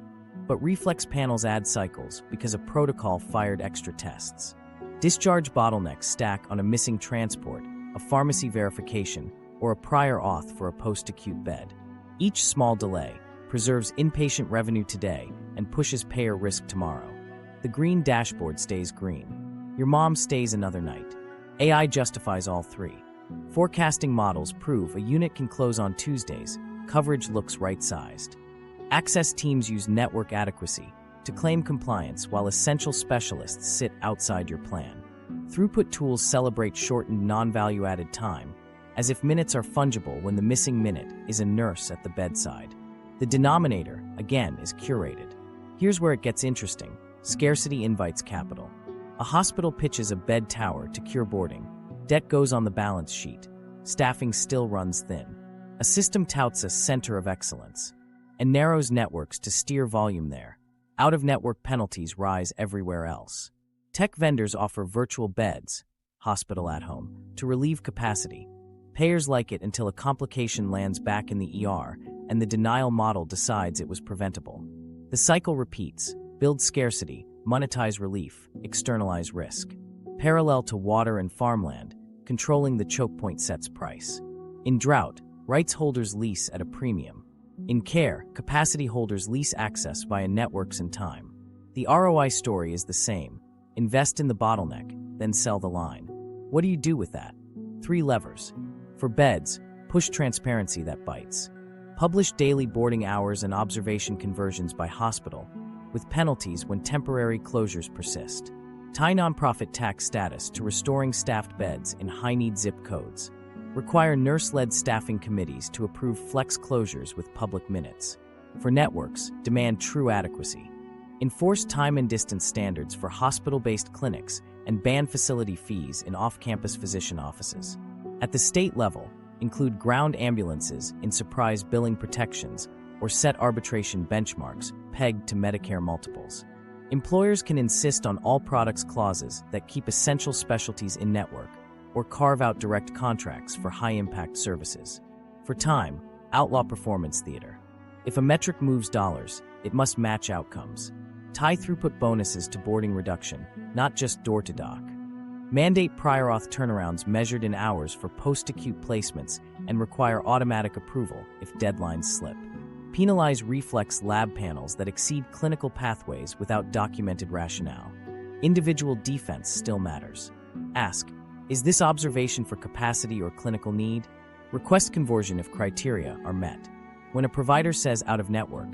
[SPEAKER 1] but reflex panels add cycles because a protocol fired extra tests. Discharge bottlenecks stack on a missing transport, a pharmacy verification, or a prior auth for a post-acute bed. Each small delay preserves inpatient revenue today and pushes payer risk tomorrow. The green dashboard stays green. Your mom stays another night. AI justifies all three. Forecasting models prove a unit can close on Tuesdays. Coverage looks right-sized. Access teams use network adequacy to claim compliance while essential specialists sit outside your plan. Throughput tools celebrate shortened non-value-added time, as if minutes are fungible when the missing minute is a nurse at the bedside. The denominator, again, is curated. Here's where it gets interesting. Scarcity invites capital. A hospital pitches a bed tower to cure boarding. Debt goes on the balance sheet. Staffing still runs thin. A system touts a center of excellence and narrows networks to steer volume there. Out-of-network penalties rise everywhere else. Tech vendors offer virtual beds, hospital at home, to relieve capacity. Payers like it until a complication lands back in the ER and the denial model decides it was preventable. The cycle repeats. Build scarcity, monetize relief, externalize risk. Parallel to water and farmland, controlling the choke point sets price. In drought, rights holders lease at a premium. In care, capacity holders lease access via networks and time. The ROI story is the same. Invest in the bottleneck, then sell the line. What do you do with that? 3 levers. For beds, push transparency that bites. Publish daily boarding hours and observation conversions by hospital, with penalties when temporary closures persist. Tie nonprofit tax status to restoring staffed beds in high-need zip codes. Require nurse-led staffing committees to approve flex closures with public minutes. For networks, demand true adequacy. Enforce time and distance standards for hospital-based clinics and ban facility fees in off-campus physician offices. At the state level, include ground ambulances in surprise billing protections or set arbitration benchmarks pegged to Medicare multiples. Employers can insist on all products clauses that keep essential specialties in-network or carve out direct contracts for high-impact services. For time, outlaw performance theater. If a metric moves dollars, it must match outcomes. Tie throughput bonuses to boarding reduction, not just door-to-dock. Mandate prior auth turnarounds measured in hours for post-acute placements and require automatic approval if deadlines slip. Penalize reflex lab panels that exceed clinical pathways without documented rationale. Individual defense still matters. Ask, is this observation for capacity or clinical need? Request conversion if criteria are met. When a provider says out-of-network,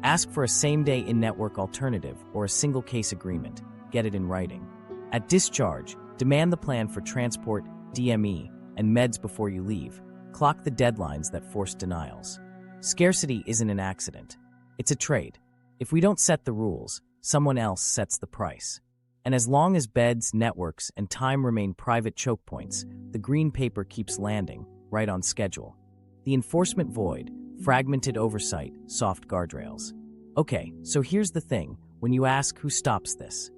[SPEAKER 1] ask for a same-day in-network alternative or a single-case agreement. Get it in writing. At discharge, demand the plan for transport, DME, and meds before you leave. Clock the deadlines that force denials. Scarcity isn't an accident. It's a trade. If we don't set the rules, someone else sets the price. And as long as beds, networks, and time remain private choke points, the green paper keeps landing, right on schedule. The enforcement void, fragmented oversight, soft guardrails. Okay, so here's the thing. When you ask who stops this,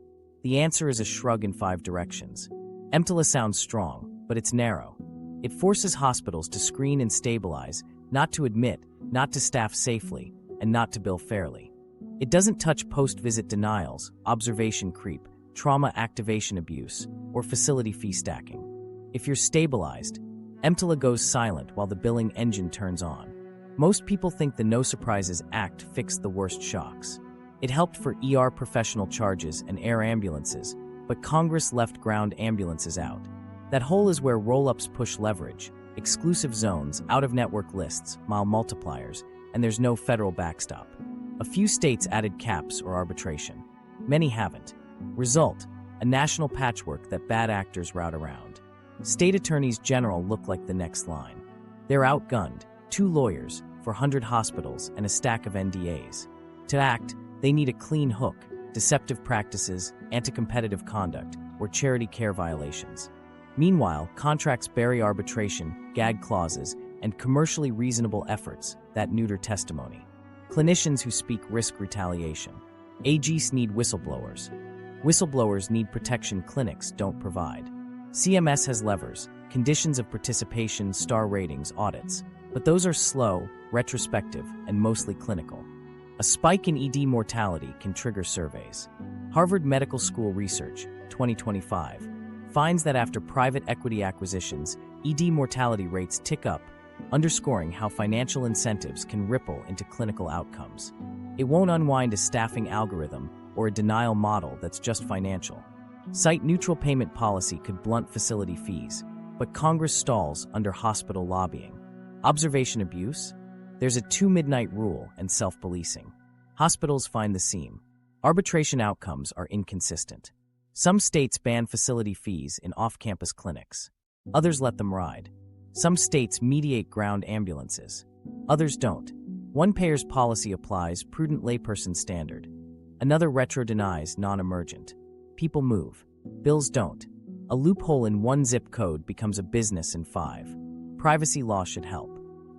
[SPEAKER 1] the answer is a shrug in 5 directions. EMTALA sounds strong, but it's narrow. It forces hospitals to screen and stabilize, not to admit, not to staff safely, and not to bill fairly. It doesn't touch post-visit denials, observation creep, trauma activation abuse, or facility fee stacking. If you're stabilized, EMTALA goes silent while the billing engine turns on. Most people think the No Surprises Act fixed the worst shocks. It helped for ER professional charges and air ambulances, but Congress left ground ambulances out. That hole is where roll-ups push leverage, exclusive zones, out-of-network lists, mile multipliers, and there's no federal backstop. A few states added caps or arbitration. Many haven't. Result, a national patchwork that bad actors route around. State attorneys general look like the next line. They're outgunned, 2 lawyers for 100 hospitals and a stack of NDAs. To act, they need a clean hook, deceptive practices, anti-competitive conduct, or charity care violations. Meanwhile, contracts bury arbitration, gag clauses, and commercially reasonable efforts that neuter testimony. Clinicians who speak risk retaliation. AGs need whistleblowers. Whistleblowers need protection clinics don't provide. CMS has levers, conditions of participation, star ratings, audits, but those are slow, retrospective, and mostly clinical. A spike in ED mortality can trigger surveys. Harvard Medical School research, 2025, finds that after private equity acquisitions, ED mortality rates tick up, underscoring how financial incentives can ripple into clinical outcomes. It won't unwind a staffing algorithm or a denial model that's just financial. Site-neutral payment policy could blunt facility fees, but Congress stalls under hospital lobbying. Observation abuse? There's a 2-midnight rule and self-policing. Hospitals find the seam. Arbitration outcomes are inconsistent. Some states ban facility fees in off-campus clinics. Others let them ride. Some states mediate ground ambulances. Others don't. One payer's policy applies prudent layperson standard. Another retro-denies non-emergent. People move. Bills don't. A loophole in one zip code becomes a business in 5. Privacy law should help.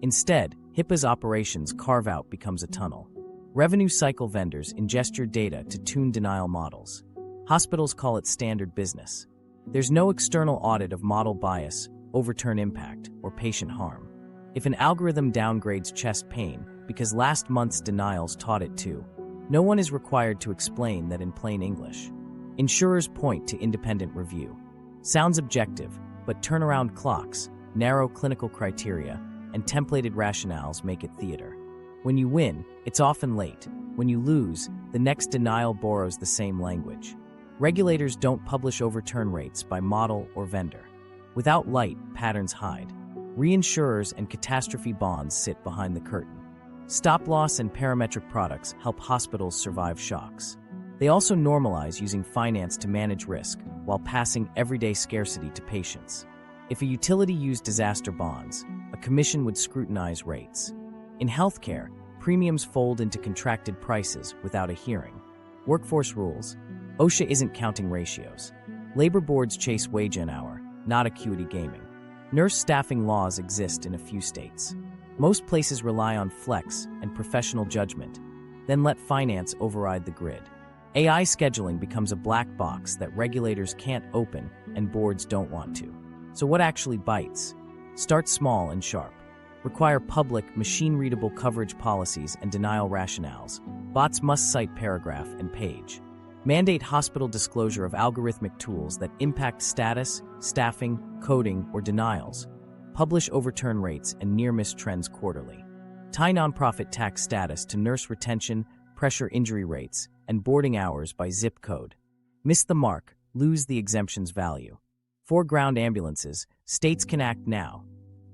[SPEAKER 1] Instead, HIPAA's operations carve-out becomes a tunnel. Revenue cycle vendors ingest your data to tune denial models. Hospitals call it standard business. There's no external audit of model bias, overturn impact, or patient harm. If an algorithm downgrades chest pain because last month's denials taught it to, no one is required to explain that in plain English. Insurers point to independent review. Sounds objective, but turnaround clocks, narrow clinical criteria, and templated rationales make it theater. When you win, it's often late. When you lose, the next denial borrows the same language. Regulators don't publish overturn rates by model or vendor. Without light, patterns hide. Reinsurers and catastrophe bonds sit behind the curtain. Stop-loss and parametric products help hospitals survive shocks. They also normalize using finance to manage risk while passing everyday scarcity to patients. If a utility used disaster bonds, a commission would scrutinize rates. In healthcare, premiums fold into contracted prices without a hearing. Workforce rules. OSHA isn't counting ratios. Labor boards chase wage and hour, not acuity gaming. Nurse staffing laws exist in a few states. Most places rely on flex and professional judgment, then let finance override the grid. AI scheduling becomes a black box that regulators can't open and boards don't want to. So what actually bites? Start small and sharp. Require public, machine-readable coverage policies and denial rationales. Bots must cite paragraph and page. Mandate hospital disclosure of algorithmic tools that impact status, staffing, coding, or denials. Publish overturn rates and near-miss trends quarterly. Tie nonprofit tax status to nurse retention, pressure injury rates, and boarding hours by zip code. Miss the mark, lose the exemption's value. For ground ambulances, states can act now.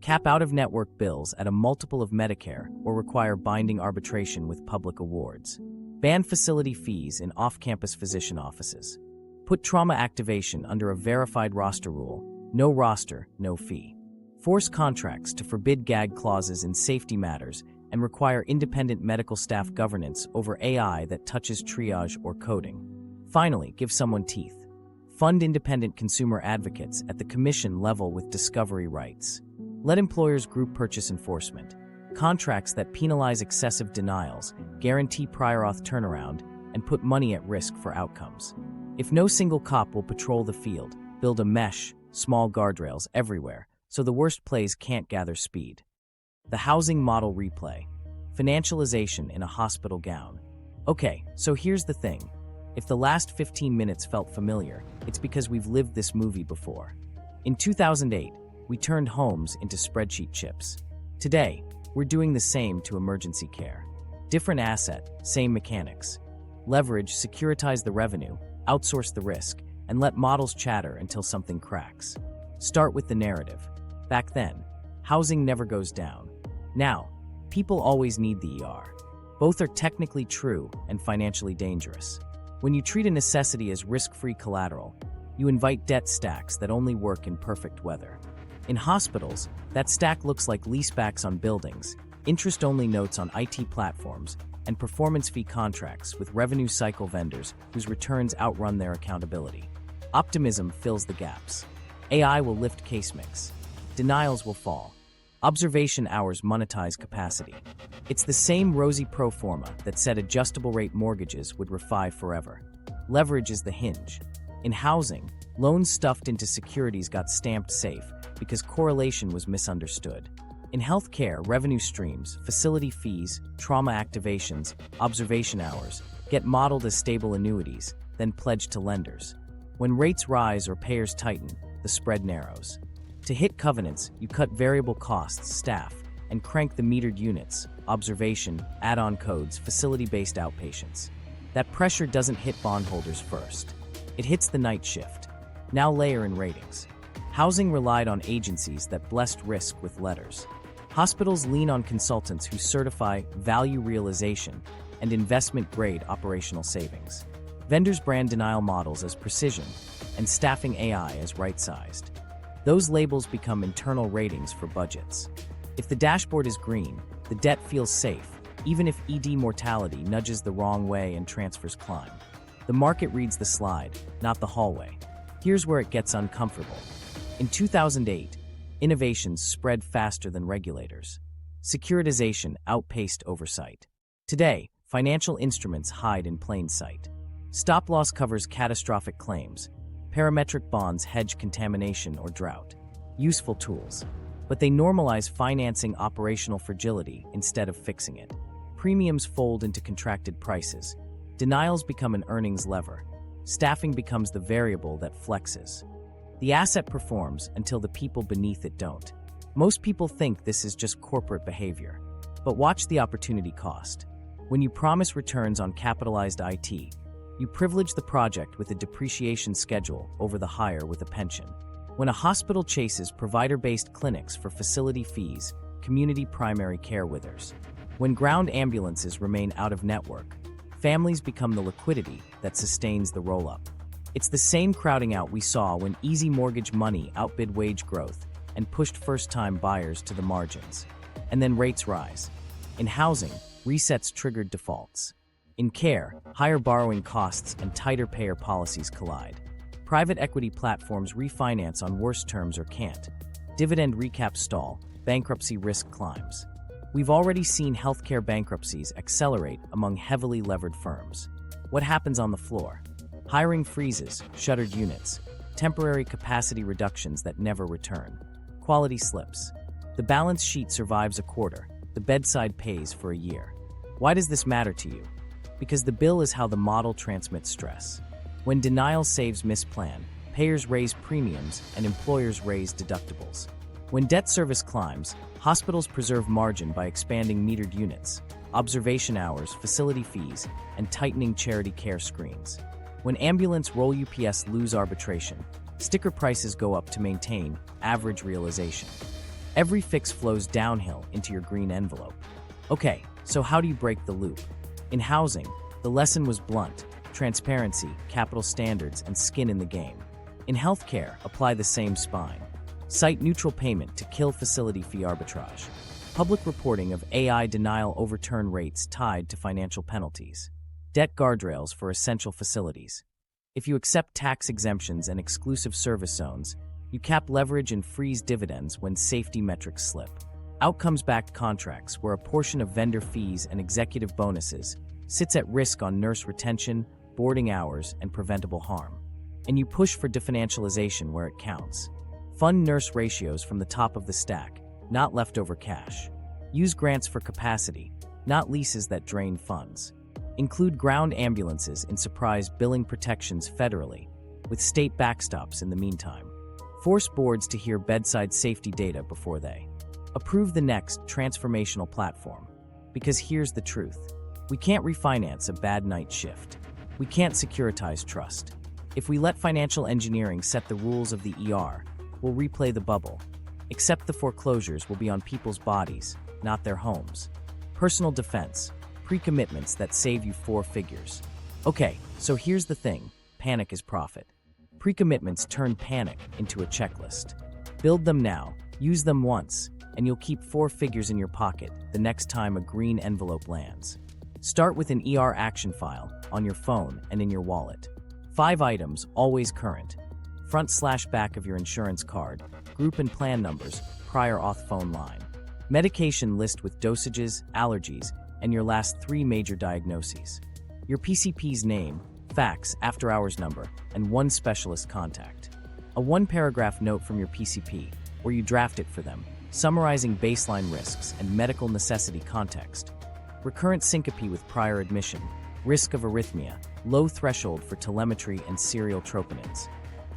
[SPEAKER 1] Cap out-of-network bills at a multiple of Medicare or require binding arbitration with public awards. Ban facility fees in off-campus physician offices. Put trauma activation under a verified roster rule. No roster, no fee. Force contracts to forbid gag clauses in safety matters and require independent medical staff governance over AI that touches triage or coding. Finally, give someone teeth. Fund independent consumer advocates at the commission level with discovery rights. Let employers group purchase enforcement. Contracts that penalize excessive denials, guarantee prior auth turnaround, and put money at risk for outcomes. If no single cop will patrol the field, build a mesh, small guardrails everywhere, so the worst plays can't gather speed. The housing model replay. Financialization in a hospital gown. Okay, so here's the thing. If the last 15 minutes felt familiar, it's because we've lived this movie before. In 2008, we turned homes into spreadsheet chips. Today, we're doing the same to emergency care. Different asset, same mechanics. Leverage, securitize the revenue, outsource the risk, and let models chatter until something cracks. Start with the narrative. Back then, housing never goes down. Now, people always need the ER. Both are technically true and financially dangerous. When you treat a necessity as risk-free collateral, you invite debt stacks that only work in perfect weather. In hospitals, that stack looks like leasebacks on buildings, interest-only notes on IT platforms, and performance fee contracts with revenue cycle vendors whose returns outrun their accountability. Optimism fills the gaps. AI will lift case mix. Denials will fall. Observation hours monetize capacity. It's the same rosy pro forma that said adjustable rate mortgages would refi forever. Leverage is the hinge. In housing, loans stuffed into securities got stamped safe because correlation was misunderstood. In healthcare, revenue streams, facility fees, trauma activations, observation hours get modeled as stable annuities, then pledged to lenders. When rates rise or payers tighten, the spread narrows. To hit covenants, you cut variable costs, staff, and crank the metered units, observation, add-on codes, facility-based outpatients. That pressure doesn't hit bondholders first. It hits the night shift. Now layer in ratings. Housing relied on agencies that blessed risk with letters. Hospitals lean on consultants who certify value realization and investment-grade operational savings. Vendors brand denial models as precision and staffing AI as right-sized. Those labels become internal ratings for budgets. If the dashboard is green, the debt feels safe, even if ED mortality nudges the wrong way and transfers climb. The market reads the slide, not the hallway. Here's where it gets uncomfortable. In 2008, innovations spread faster than regulators. Securitization outpaced oversight. Today, financial instruments hide in plain sight. Stop-loss covers catastrophic claims. Parametric bonds hedge contamination or drought. Useful tools. But they normalize financing operational fragility instead of fixing it. Premiums fold into contracted prices. Denials become an earnings lever. Staffing becomes the variable that flexes. The asset performs until the people beneath it don't. Most people think this is just corporate behavior. But watch the opportunity cost. When you promise returns on capitalized IT, you privilege the project with a depreciation schedule over the hire with a pension. When a hospital chases provider-based clinics for facility fees, community primary care withers. When ground ambulances remain out of network, families become the liquidity that sustains the roll-up. It's the same crowding out we saw when easy mortgage money outbid wage growth and pushed first-time buyers to the margins. And then rates rise. In housing, resets triggered defaults. In care, higher borrowing costs and tighter payer policies collide. Private equity platforms refinance on worse terms or can't. Dividend recaps stall, bankruptcy risk climbs. We've already seen healthcare bankruptcies accelerate among heavily levered firms. What happens on the floor? Hiring freezes, shuttered units, temporary capacity reductions that never return. Quality slips. The balance sheet survives a quarter, the bedside pays for a year. Why does this matter to you? Because the bill is how the model transmits stress. When denial saves misplan, payers raise premiums and employers raise deductibles. When debt service climbs, hospitals preserve margin by expanding metered units, observation hours, facility fees, and tightening charity care screens. When ambulance roll UPS lose arbitration, sticker prices go up to maintain average realization. Every fix flows downhill into your green envelope. Okay, so how do you break the loop? In housing, the lesson was blunt: transparency, capital standards, and skin in the game. In healthcare, apply the same spine. Cite neutral payment to kill facility fee arbitrage. Public reporting of AI denial overturn rates tied to financial penalties. Debt guardrails for essential facilities. If you accept tax exemptions and exclusive service zones, you cap leverage and freeze dividends when safety metrics slip. Outcomes-backed contracts where a portion of vendor fees and executive bonuses sits at risk on nurse retention, boarding hours, and preventable harm. And you push for definancialization where it counts. Fund nurse ratios from the top of the stack, not leftover cash. Use grants for capacity, not leases that drain funds. Include ground ambulances in surprise billing protections federally, with state backstops in the meantime. Force boards to hear bedside safety data before they approve the next transformational platform. Because here's the truth. We can't refinance a bad night shift. We can't securitize trust. If we let financial engineering set the rules of the ER, we'll replay the bubble. Except the foreclosures will be on people's bodies, not their homes. Personal defense, pre-commitments that save you 4 figures. Okay, so here's the thing: panic is profit. Pre-commitments turn panic into a checklist. Build them now, use them once, and you'll keep 4 figures in your pocket the next time a green envelope lands. Start with an ER action file on your phone and in your wallet. 5 items, always current. Front/back of your insurance card, group and plan numbers, prior auth phone line. Medication list with dosages, allergies, and your last 3 major diagnoses. Your PCP's name, fax, after-hours number, and 1 specialist contact. A 1-paragraph note from your PCP, where you draft it for them, summarizing baseline risks and medical necessity context. Recurrent syncope with prior admission, risk of arrhythmia, low threshold for telemetry and serial troponins.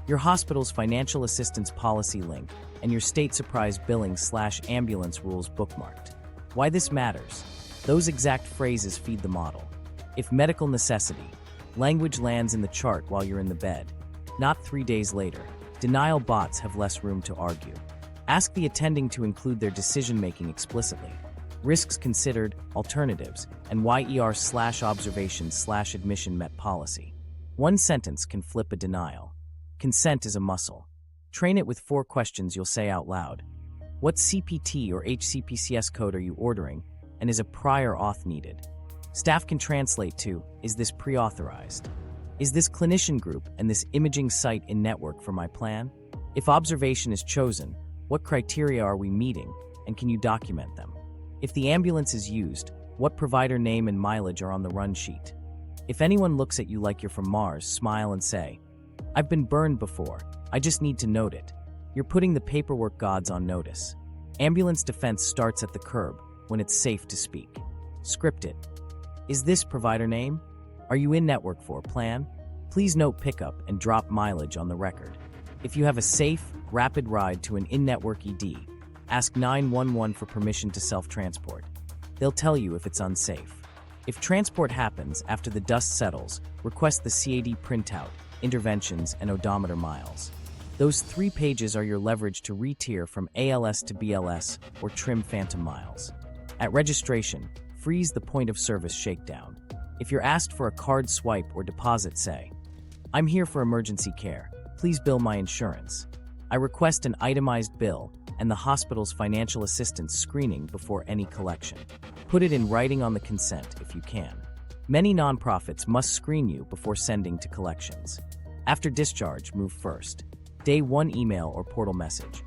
[SPEAKER 1] Your hospital's financial assistance policy link, and your state surprise billing/ambulance rules bookmarked. Why this matters? Those exact phrases feed the model. If medical necessity, language lands in the chart while you're in the bed, not 3 days later. Denial bots have less room to argue. Ask the attending to include their decision-making explicitly. Risks considered, alternatives, and why ER/observation/admission met policy. 1 sentence can flip a denial. Consent is a muscle. Train it with 4 questions you'll say out loud. What CPT or HCPCS code are you ordering, and is a prior auth needed? Staff can translate to, is this pre-authorized? Is this clinician group and this imaging site in network for my plan? If observation is chosen, what criteria are we meeting, and can you document them? If the ambulance is used, what provider name and mileage are on the run sheet? If anyone looks at you like you're from Mars, smile and say, I've been burned before, I just need to note it. You're putting the paperwork gods on notice. Ambulance defense starts at the curb, when it's safe to speak. Script it. Is this provider name? Are you in network for plan? Please note pickup and drop mileage on the record. If you have a safe, rapid ride to an in-network ED, Ask 911 for permission to self-transport. They'll tell you if it's unsafe. If transport happens after the dust settles, request the CAD printout, interventions, and odometer miles. Those 3 pages are your leverage to re-tier from ALS to BLS or trim phantom miles. At registration, freeze the point of service shakedown. If you're asked for a card swipe or deposit, say, "I'm here for emergency care. Please bill my insurance." I request an itemized bill and the hospital's financial assistance screening before any collection. Put it in writing on the consent if you can. Many nonprofits must screen you before sending to collections. After discharge, move first. Day 1 email or portal message.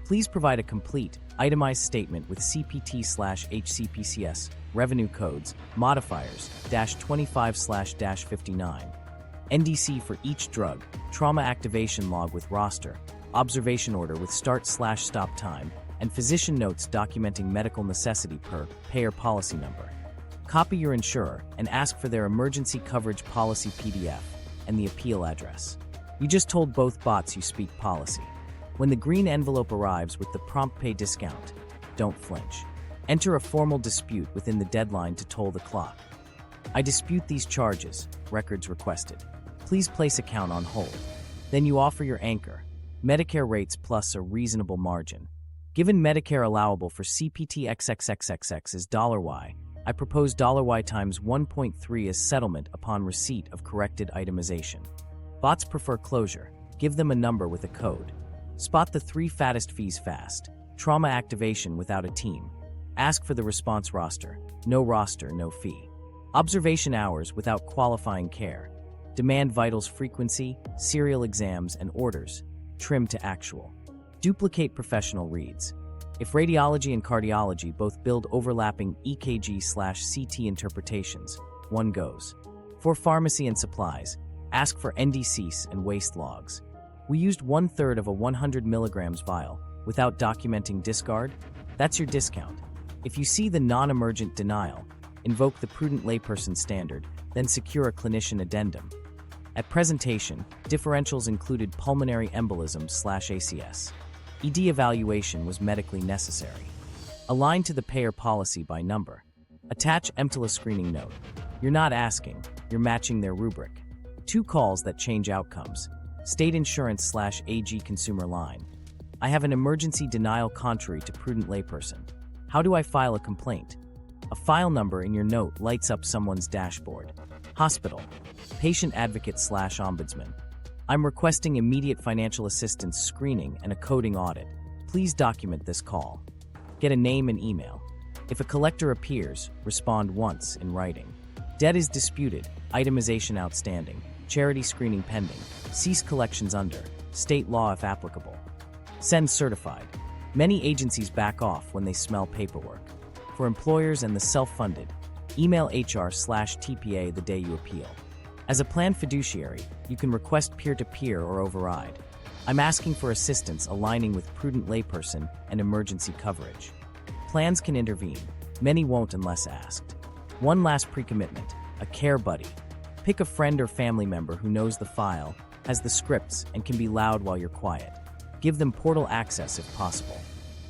[SPEAKER 1] Please provide a complete, itemized statement with CPT/HCPCS, revenue codes, modifiers, -25/-59. NDC for each drug, trauma activation log with roster, observation order with start/stop time, and physician notes documenting medical necessity per payer policy number. Copy your insurer and ask for their emergency coverage policy PDF and the appeal address. You just told both bots you speak policy. When the green envelope arrives with the prompt pay discount, don't flinch. Enter a formal dispute within the deadline to toll the clock. I dispute these charges, records requested. Please place account on hold. Then you offer your anchor, Medicare rates plus a reasonable margin. Given Medicare allowable for CPT XXXXX is $Y, I propose $Y times 1.3 as settlement upon receipt of corrected itemization. Bots prefer closure. Give them a number with a code. Spot the 3 fattest fees fast. Trauma activation without a team. Ask for the response roster. No roster, no fee. Observation hours without qualifying care. Demand vitals frequency, serial exams, and orders. Trim to actual. Duplicate professional reads. If radiology and cardiology both build overlapping EKG/CT interpretations, one goes. For pharmacy and supplies, ask for NDCs and waste logs. We used 1/3 of a 100 milligrams vial without documenting discard. That's your discount. If you see the non-emergent denial, invoke the prudent layperson standard, then secure a clinician addendum. At presentation, differentials included pulmonary embolism/ACS. ED evaluation was medically necessary. Align to the payer policy by number. Attach EMTALA screening note. You're not asking, you're matching their rubric. 2 calls that change outcomes. State insurance/AG consumer line. I have an emergency denial contrary to prudent layperson. How do I file a complaint? A file number in your note lights up someone's dashboard. Hospital. Patient advocate/ombudsman. I'm requesting immediate financial assistance screening and a coding audit. Please document this call. Get a name and email. If a collector appears, respond once in writing. Debt is disputed, itemization outstanding, charity screening pending, cease collections under, state law if applicable. Send certified. Many agencies back off when they smell paperwork. For employers and the self-funded, email HR/TPA the day you appeal. As a planned fiduciary, you can request peer-to-peer or override. I'm asking for assistance aligning with prudent layperson and emergency coverage. Plans can intervene. Many won't unless asked. One last pre-commitment, a care buddy. Pick a friend or family member who knows the file, has the scripts, and can be loud while you're quiet. Give them portal access if possible.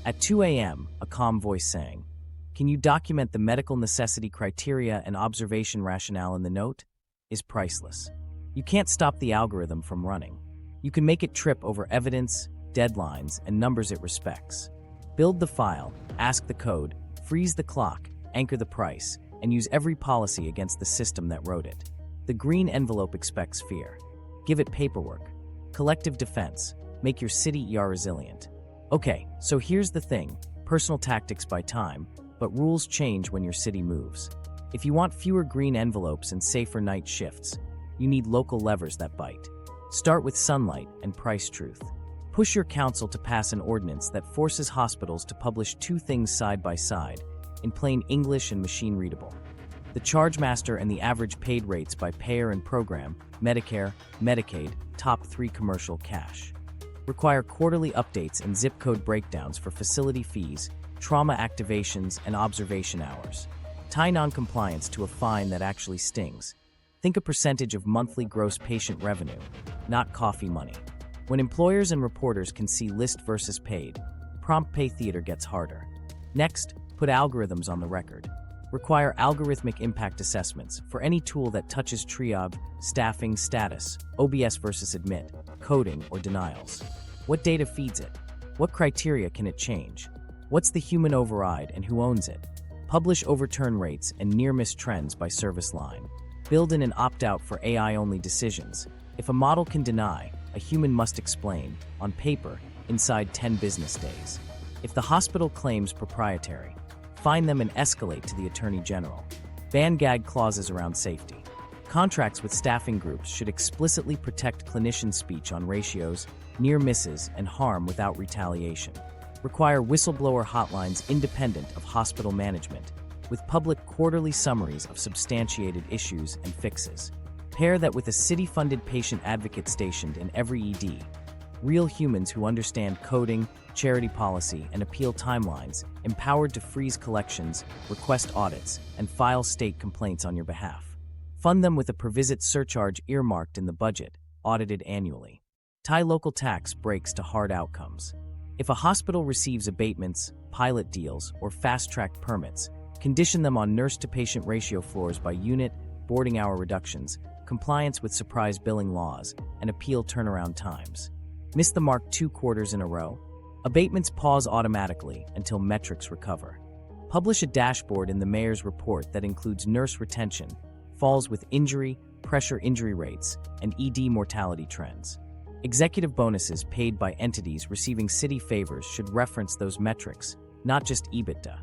[SPEAKER 1] At 2 a.m., a calm voice saying, "Can you document the medical necessity criteria and observation rationale in the note?" is priceless. You can't stop the algorithm from running. You can make it trip over evidence, deadlines, and numbers it respects. Build the file, ask the code, freeze the clock, anchor the price, and use every policy against the system that wrote it. The green envelope expects fear. Give it paperwork. Collective defense. Make your city ER resilient. Okay, so here's the thing. Personal tactics by time, but rules change when your city moves. If you want fewer green envelopes and safer night shifts, you need local levers that bite. Start with sunlight and price truth. Push your council to pass an ordinance that forces hospitals to publish 2 things side by side, in plain English and machine readable. The charge master and the average paid rates by payer and program, Medicare, Medicaid, top 3 commercial cash. Require quarterly updates and zip code breakdowns for facility fees, trauma activations, and observation hours. Tie non-compliance to a fine that actually stings. Think a percentage of monthly gross patient revenue, not coffee money. When employers and reporters can see list versus paid, Prompt pay theater gets harder. Next, put algorithms on the record. Require algorithmic impact assessments for any tool that touches triage, staffing, status, OBS versus admit, coding, or denials. What data feeds it? What criteria can it change? What's the human override and who owns it? Publish overturn rates and near-miss trends by service line. Build in an opt-out for AI-only decisions. If a model can deny, a human must explain, on paper, inside 10 business days. If the hospital claims proprietary, fine them and escalate to the Attorney General. Ban gag clauses around safety. Contracts with staffing groups should explicitly protect clinician speech on ratios, near misses, and harm without retaliation. Require whistleblower hotlines independent of hospital management, with public quarterly summaries of substantiated issues and fixes. Pair that with a city-funded patient advocate stationed in every ED. Real humans who understand coding, charity policy, and appeal timelines, empowered to freeze collections, request audits, and file state complaints on your behalf. Fund them with a per-visit surcharge earmarked in the budget, audited annually. Tie local tax breaks to hard outcomes. If a hospital receives abatements, pilot deals, or fast-track permits, condition them on nurse-to-patient ratio floors by unit, boarding hour reductions, compliance with surprise billing laws, and appeal turnaround times. Miss the mark 2 quarters in a row? Abatements pause automatically until metrics recover. Publish a dashboard in the mayor's report that includes nurse retention, falls with injury, pressure injury rates, and ED mortality trends. Executive bonuses paid by entities receiving city favors should reference those metrics, not just EBITDA.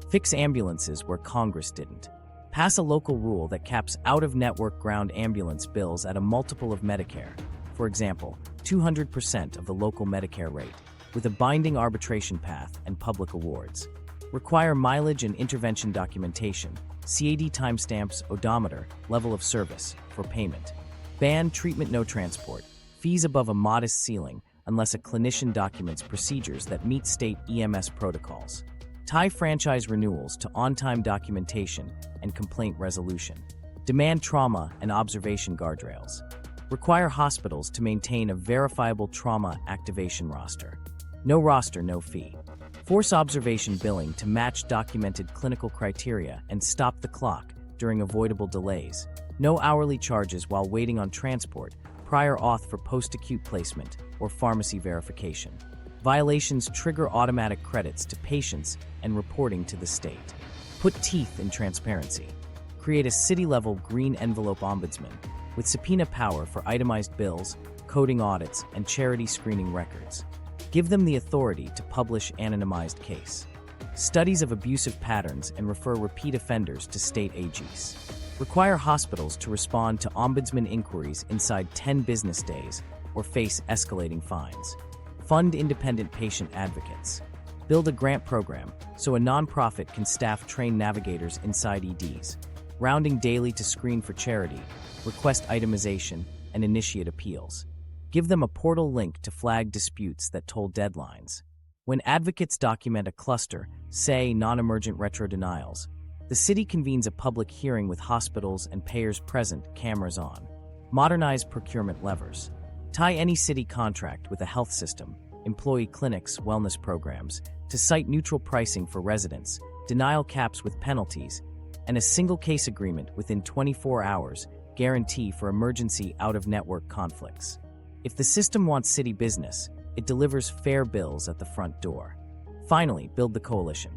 [SPEAKER 1] Fix ambulances where Congress didn't. Pass a local rule that caps out-of-network ground ambulance bills at a multiple of Medicare, for example, 200% of the local Medicare rate, with a binding arbitration path and public awards. Require mileage and intervention documentation, CAD timestamps, odometer, level of service, for payment. Ban treatment no transport, fees above a modest ceiling unless a clinician documents procedures that meet state EMS protocols. Tie franchise renewals to on-time documentation and complaint resolution. Demand trauma and observation guardrails. Require hospitals to maintain a verifiable trauma activation roster. No roster, no fee. Force observation billing to match documented clinical criteria and stop the clock during avoidable delays. No hourly charges while waiting on transport, prior auth for post-acute placement, or pharmacy verification. Violations trigger automatic credits to patients and reporting to the state. Put teeth in transparency. Create a city-level green envelope ombudsman with subpoena power for itemized bills, coding audits, and charity screening records. Give them the authority to publish anonymized case studies of abusive patterns and refer repeat offenders to state AGs. Require hospitals to respond to ombudsman inquiries inside 10 business days or face escalating fines. Fund independent patient advocates. Build a grant program so a nonprofit can staff trained navigators inside EDs, rounding daily to screen for charity, request itemization, and initiate appeals. Give them a portal link to flag disputes that toll deadlines. When advocates document a cluster, say non-emergent retro denials, the city convenes a public hearing with hospitals and payers present, cameras on. Modernize procurement levers. Tie any city contract with a health system, employee clinics, wellness programs, to site-neutral pricing for residents, denial caps with penalties, and a single case agreement within 24 hours guarantee for emergency out-of-network conflicts. If the system wants city business, it delivers fair bills at the front door. Finally, build the coalition.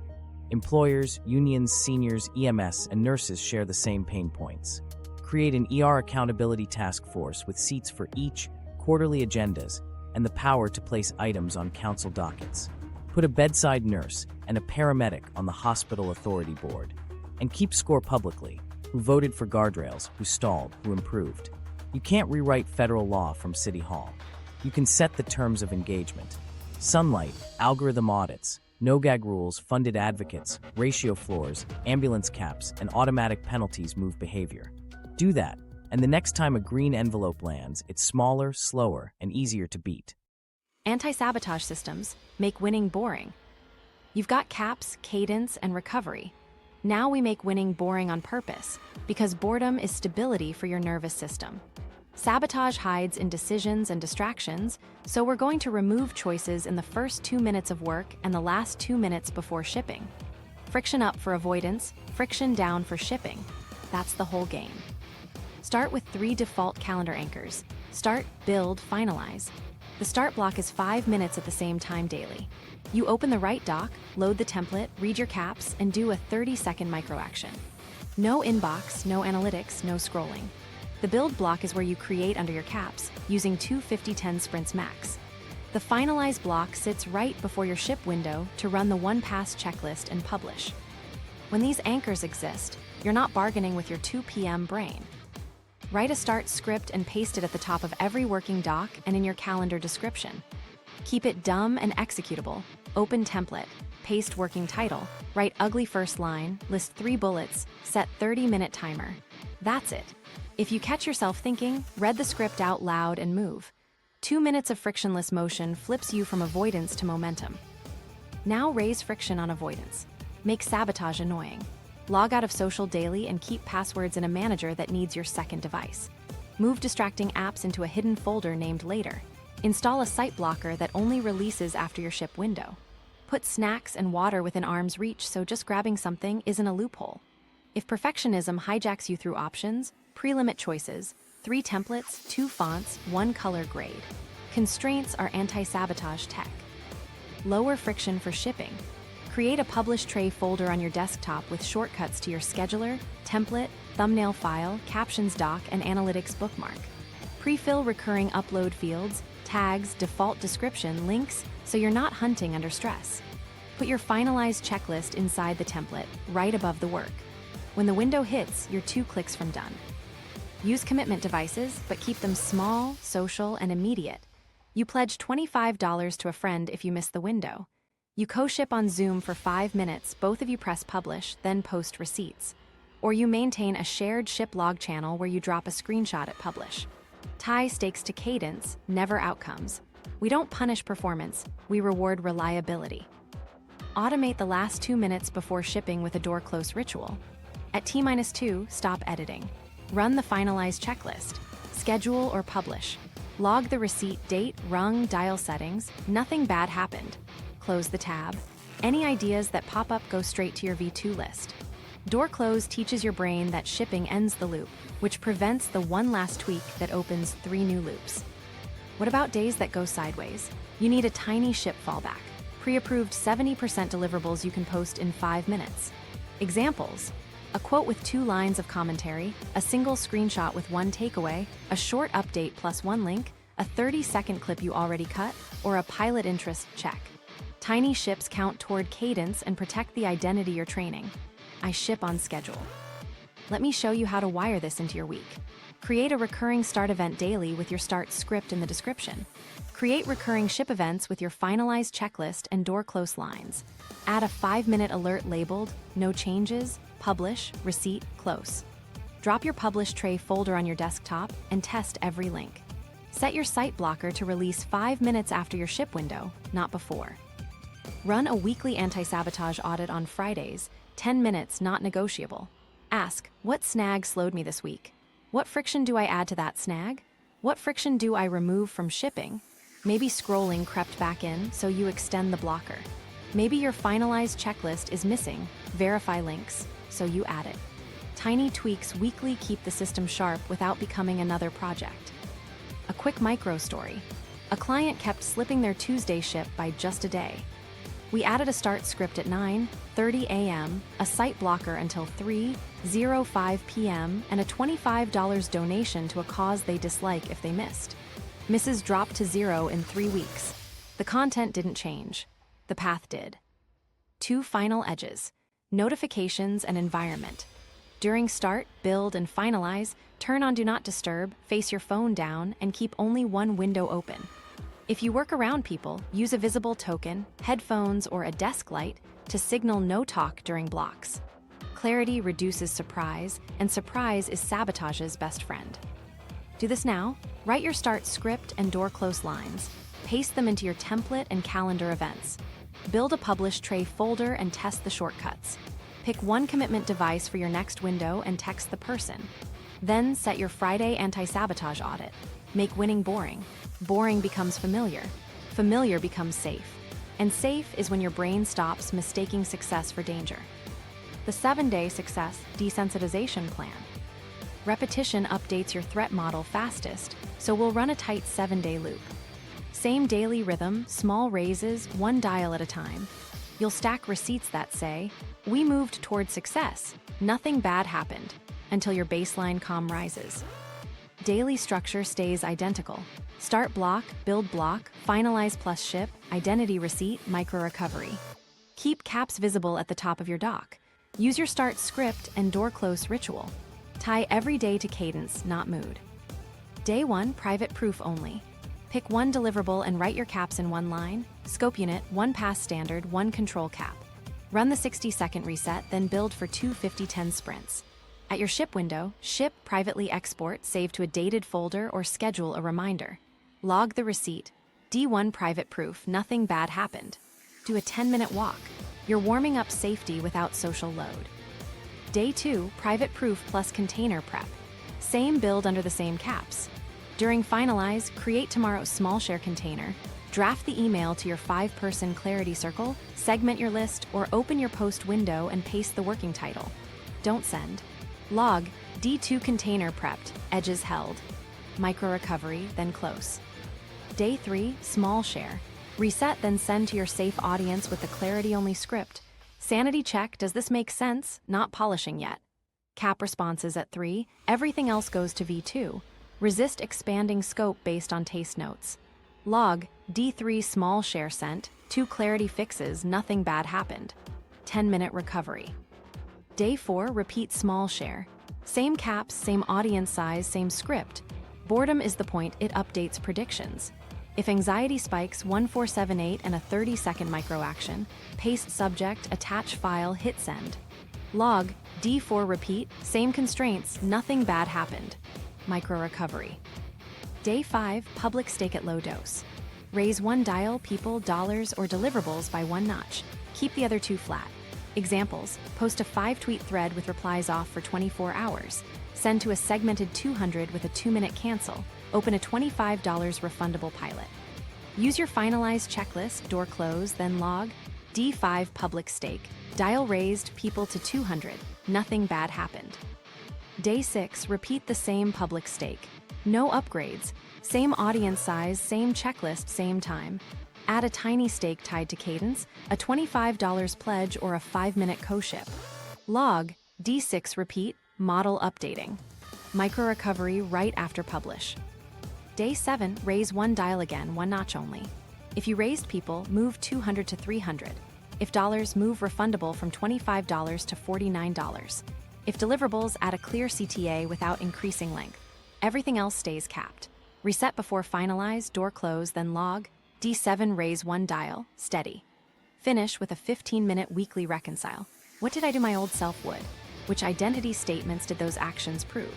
[SPEAKER 1] Employers, unions, seniors, EMS, and nurses share the same pain points. Create an ER accountability task force with seats for each, quarterly agendas, and the power to place items on council dockets. Put a bedside nurse and a paramedic on the hospital authority board. And keep score publicly. Who voted for guardrails, who stalled, who improved. You can't rewrite federal law from City Hall. You can set the terms of engagement. Sunlight, algorithm audits, no-gag rules, funded advocates, ratio floors, ambulance caps, and automatic penalties move behavior. Do that, and the next time a green envelope lands, it's smaller, slower, and easier to beat.
[SPEAKER 2] Anti-sabotage systems make winning boring. You've got caps, cadence, and recovery. Now we make winning boring on purpose, because boredom is stability for your nervous system. Sabotage hides in decisions and distractions, so we're going to remove choices in the first 2 minutes of work and the last 2 minutes before shipping. Friction up for avoidance, friction down for shipping. That's the whole game. Start with 3 default calendar anchors. Start, build, finalize. The start block is 5 minutes at the same time daily. You open the right doc, load the template, read your caps, and do a 30-second microaction. No inbox, no analytics, no scrolling. The build block is where you create under your caps, using 2 50-10 sprints max. The finalize block sits right before your ship window to run the one-pass checklist and publish. When these anchors exist, you're not bargaining with your 2 p.m. brain. Write a start script and paste it at the top of every working doc and in your calendar description. Keep it dumb and executable. Open template, paste working title, write ugly first line, list 3 bullets, set 30-minute timer. That's it. If you catch yourself thinking, read the script out loud and move. 2 minutes of frictionless motion flips you from avoidance to momentum. Now raise friction on avoidance. Make sabotage annoying. Log out of social daily and keep passwords in a manager that needs your second device. Move distracting apps into a hidden folder named Later. Install a site blocker that only releases after your ship window. Put snacks and water within arm's reach so just grabbing something isn't a loophole. If perfectionism hijacks you through options, pre-limit choices, 3 templates, 2 fonts, 1 color grade. Constraints are anti-sabotage tech. Lower friction for shipping. Create a publish tray folder on your desktop with shortcuts to your scheduler, template, thumbnail file, captions doc, and analytics bookmark. Pre-fill recurring upload fields, tags, default description, links, so you're not hunting under stress. Put your finalized checklist inside the template, right above the work. When the window hits, you're 2 clicks from done. Use commitment devices, but keep them small, social, and immediate. You pledge $25 to a friend if you miss the window. You co-ship on Zoom for 5 minutes, both of you press publish, then post receipts. Or you maintain a shared ship log channel where you drop a screenshot at publish. Tie stakes to cadence, never outcomes. We don't punish performance, we reward reliability. Automate the last 2 minutes before shipping with a door close ritual. At T-2, stop editing. Run the finalized checklist. Schedule or publish. Log the receipt, date, rung, dial settings. Nothing bad happened. Close the tab. Any ideas that pop up go straight to your V2 list. Door close teaches your brain that shipping ends the loop, which prevents the one last tweak that opens 3 new loops. What about days that go sideways? You need a tiny ship fallback. Pre-approved 70% deliverables you can post in 5 minutes. Examples: a quote with 2 lines of commentary, a single screenshot with 1 takeaway, a short update plus 1 link, a 30-second clip you already cut, or a pilot interest check. Tiny ships count toward cadence and protect the identity you're training. I ship on schedule. Let me show you how to wire this into your week. Create a recurring start event daily with your start script in the description. Create recurring ship events with your finalized checklist and door close lines. Add a 5-minute alert labeled, no changes, publish, receipt, close. Drop your publish tray folder on your desktop and test every link. Set your site blocker to release 5 minutes after your ship window, not before. Run a weekly anti-sabotage audit on Fridays, 10 minutes not negotiable. Ask, what snag slowed me this week? What friction do I add to that snag? What friction do I remove from shipping? Maybe scrolling crept back in, so you extend the blocker. Maybe your finalized checklist is missing, verify links, so you add it. Tiny tweaks weekly keep the system sharp without becoming another project. A quick micro story. A client kept slipping their Tuesday ship by just a day. We added a start script at 9:30 a.m., a site blocker until 3:05 p.m., and a $25 donation to a cause they dislike if they missed. Misses dropped to 0 in 3 weeks. The content didn't change. The path did. 2 final edges: notifications and environment. During start, build, and finalize, turn on Do Not Disturb, face your phone down, and keep only 1 window open. If you work around people, use a visible token, headphones, or a desk light to signal no talk during blocks. Clarity reduces surprise, and surprise is sabotage's best friend. Do this now. Write your start script and door close lines. Paste them into your template and calendar events. Build a publish tray folder and test the shortcuts. Pick 1 commitment device for your next window and text the person. Then set your Friday anti-sabotage audit. Make winning boring. Boring becomes familiar. Familiar becomes safe. And safe is when your brain stops mistaking success for danger. The 7-day success desensitization plan. Repetition updates your threat model fastest, so we'll run a tight 7-day loop. Same daily rhythm, small raises, one dial at a time. You'll stack receipts that say, "We moved toward success. Nothing bad happened," until your baseline comm rises. Daily structure stays identical. Start block, build block, finalize plus ship, identity receipt, micro recovery. Keep caps visible at the top of your doc. Use your start script and door close ritual. Tie every day to cadence, not mood. Day 1, private proof only. Pick one deliverable and write your caps in one line. Scope unit, one pass standard, one control cap. Run the 60-second reset, then build for 2 50-10 sprints. At your ship window, ship, privately export, save to a dated folder, or schedule a reminder. Log the receipt. D1 private proof, nothing bad happened. Do a 10-minute walk. You're warming up safety without social load. Day 2, private proof plus container prep. Same build under the same caps. During finalize, create tomorrow's small share container, draft the email to your 5-person clarity circle, segment your list, or open your post window and paste the working title. Don't send. Log, D2 container prepped, edges held. Micro recovery, then close. Day 3, small share. Reset, then send to your safe audience with the clarity-only script. Sanity check, does this make sense? Not polishing yet. Cap responses at 3, everything else goes to V2. Resist expanding scope based on taste notes. Log, D3 small share sent, 2 clarity fixes, nothing bad happened. 10-minute recovery. Day 4, repeat small share. Same caps, same audience size, same script. Boredom is the point, it updates predictions. If anxiety spikes, 1478 and a 30-second micro action, paste subject, attach file, hit send. Log, D4 repeat, same constraints, nothing bad happened. Micro recovery. Day 5, public stake at low dose. Raise one dial, people, dollars, or deliverables by one notch. Keep the other 2 flat. Examples, post a 5-tweet thread with replies off for 24 hours. Send to a segmented 200 with a 2-minute cancel. Open a $25 refundable pilot. Use your finalized checklist, door close, then log. D5 public stake. Dial raised, people to 200. Nothing bad happened. Day 6, repeat the same public stake. No upgrades. Same audience size, same checklist, same time. Add a tiny stake tied to cadence, a $25 pledge, or a 5-minute co-ship. Log, D6 repeat, model updating. Micro recovery right after publish. Day 7, raise one dial again, one notch only. If you raised people, move 200 to 300. If dollars, move refundable from $25 to $49. If deliverables, add a clear CTA without increasing length. Everything else stays capped. Reset before finalize, door close, then log. D7 raise one dial, steady. Finish with a 15-minute weekly reconcile. What did I do my old self would? Which identity statements did those actions prove?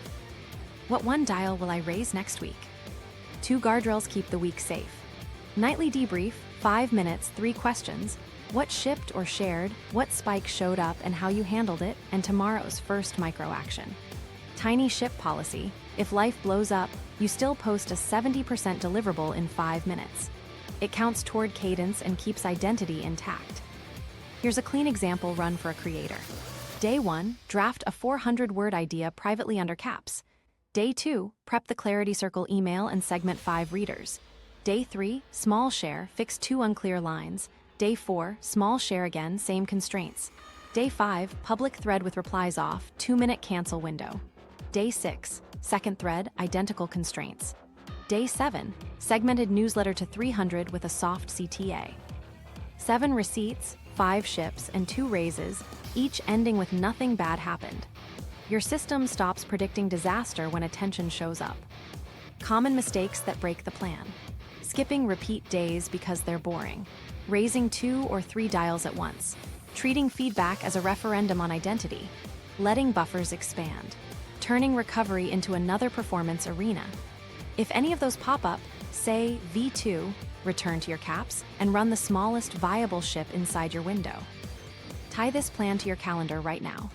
[SPEAKER 2] What one dial will I raise next week? 2 guardrails keep the week safe. Nightly debrief, 5 minutes, 3 questions. What shipped or shared, what spike showed up and how you handled it, and tomorrow's first micro action. Tiny ship policy, if life blows up, you still post a 70% deliverable in 5 minutes. It counts toward cadence and keeps identity intact. Here's a clean example run for a creator. Day 1, draft a 400-word idea privately under caps. Day 2, prep the clarity circle email and segment 5 readers. Day 3, small share, fix 2 unclear lines. Day 4, small share again, same constraints. Day 5, public thread with replies off, 2-minute cancel window. Day 6, second thread, identical constraints. Day 7, segmented newsletter to 300 with a soft CTA. 7 receipts, 5 ships, and 2 raises, each ending with nothing bad happened. Your system stops predicting disaster when attention shows up. Common mistakes that break the plan. Skipping repeat days because they're boring. Raising 2 or 3 dials at once. Treating feedback as a referendum on identity. Letting buffers expand. Turning recovery into another performance arena. If any of those pop up, say V2, return to your caps, and run the smallest viable ship inside your window. Tie this plan to your calendar right now.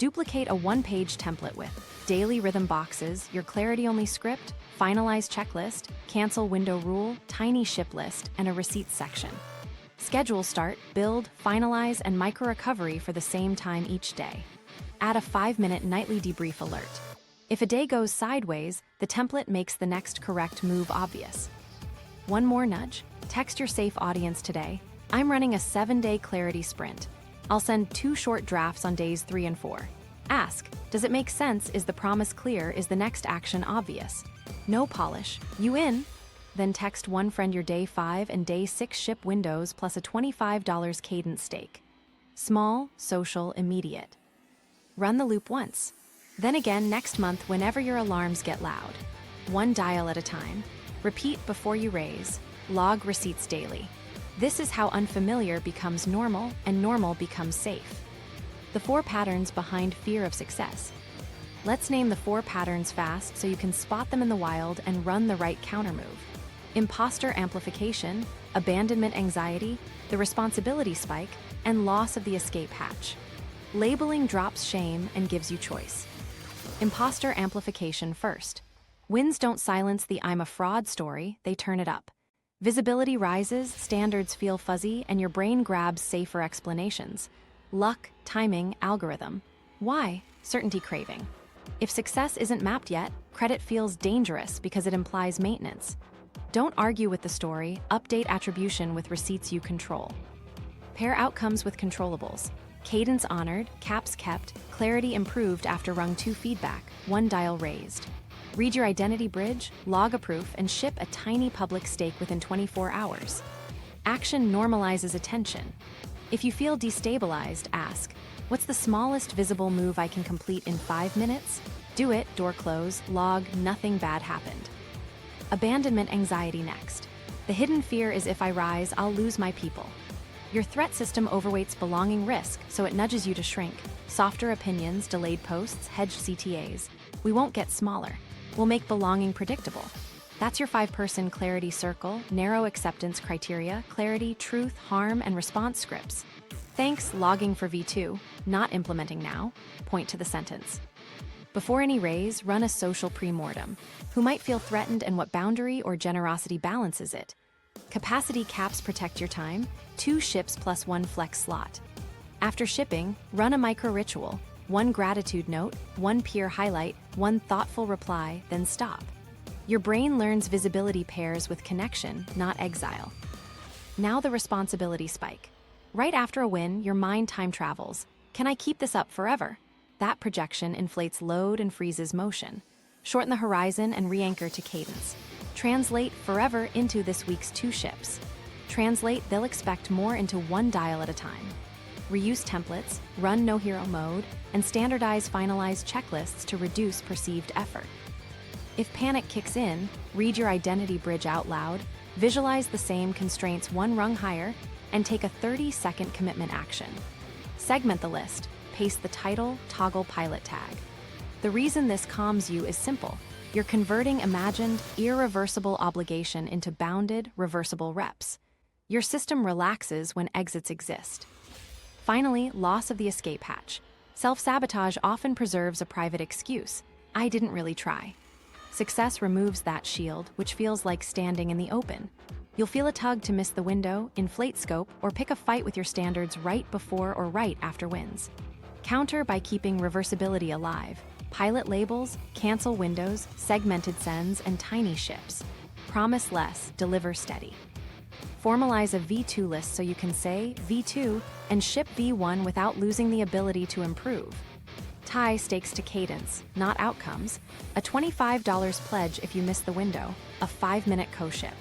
[SPEAKER 2] Duplicate a one-page template with daily rhythm boxes, your clarity-only script, finalize checklist, cancel window rule, tiny ship list, and a receipts section. Schedule start, build, finalize, and micro-recovery for the same time each day. Add a 5-minute nightly debrief alert. If a day goes sideways, the template makes the next correct move obvious. One more nudge. Text your safe audience today. I'm running a 7-day clarity sprint. I'll send 2 short drafts on days 3 and 4. Ask, does it make sense? Is the promise clear? Is the next action obvious? No polish. You in? Then text one friend your day 5 and day 6 ship windows plus a $25 cadence stake. Small, social, immediate. Run the loop once. Then again next month whenever your alarms get loud. One dial at a time. Repeat before you raise. Log receipts daily. This is how unfamiliar becomes normal and normal becomes safe. The 4 patterns behind fear of success. Let's name the 4 patterns fast so you can spot them in the wild and run the right countermove. Imposter amplification, abandonment anxiety, the responsibility spike, and loss of the escape hatch. Labeling drops shame and gives you choice. Imposter amplification first. Wins don't silence the "I'm a fraud" story, they turn it up. Visibility rises, standards feel fuzzy, and your brain grabs safer explanations. Luck, timing, algorithm. Why? Certainty craving. If success isn't mapped yet, credit feels dangerous because it implies maintenance. Don't argue with the story, update attribution with receipts you control. Pair outcomes with controllables. Cadence honored, caps kept, clarity improved after rung 2 feedback, 1 dial raised. Read your identity bridge, log a proof, and ship a tiny public stake within 24 hours. Action normalizes attention. If you feel destabilized, ask, what's the smallest visible move I can complete in 5 minutes? Do it, door close, log, nothing bad happened. Abandonment anxiety next. The hidden fear is if I rise, I'll lose my people. Your threat system overweights belonging risk, so it nudges you to shrink. Softer opinions, delayed posts, hedged CTAs. We won't get smaller. We'll make belonging predictable. That's your 5-person clarity circle, narrow acceptance criteria, clarity, truth, harm, and response scripts. Thanks, logging for V2, not implementing now. Point to the sentence. Before any raise, run a social pre-mortem. Who might feel threatened and what boundary or generosity balances it? Capacity caps protect your time, 2 ships plus 1 flex slot. After shipping, run a micro-ritual, 1 gratitude note, 1 peer highlight, 1 thoughtful reply, then stop. Your brain learns visibility pairs with connection, not exile. Now the responsibility spike. Right after a win, your mind time travels. Can I keep this up forever? That projection inflates load and freezes motion. Shorten the horizon and re-anchor to cadence. Translate forever into this week's 2 ships. Translate, they'll expect more into 1 dial at a time. Reuse templates, run no hero mode, and standardize finalized checklists to reduce perceived effort. If panic kicks in, read your identity bridge out loud, visualize the same constraints 1 rung higher, and take a 30-second commitment action. Segment the list, paste the title, toggle pilot tag. The reason this calms you is simple. You're converting imagined, irreversible obligation into bounded, reversible reps. Your system relaxes when exits exist. Finally, loss of the escape hatch. Self-sabotage often preserves a private excuse. I didn't really try. Success removes that shield, which feels like standing in the open. You'll feel a tug to miss the window, inflate scope, or pick a fight with your standards right before or right after wins. Counter by keeping reversibility alive. Pilot labels, cancel windows, segmented sends, and tiny ships. Promise less, deliver steady. Formalize a V2 list so you can say V2 and ship V1 without losing the ability to improve. Tie stakes to cadence, not outcomes. A $25 pledge if you miss the window, a 5-minute co-ship.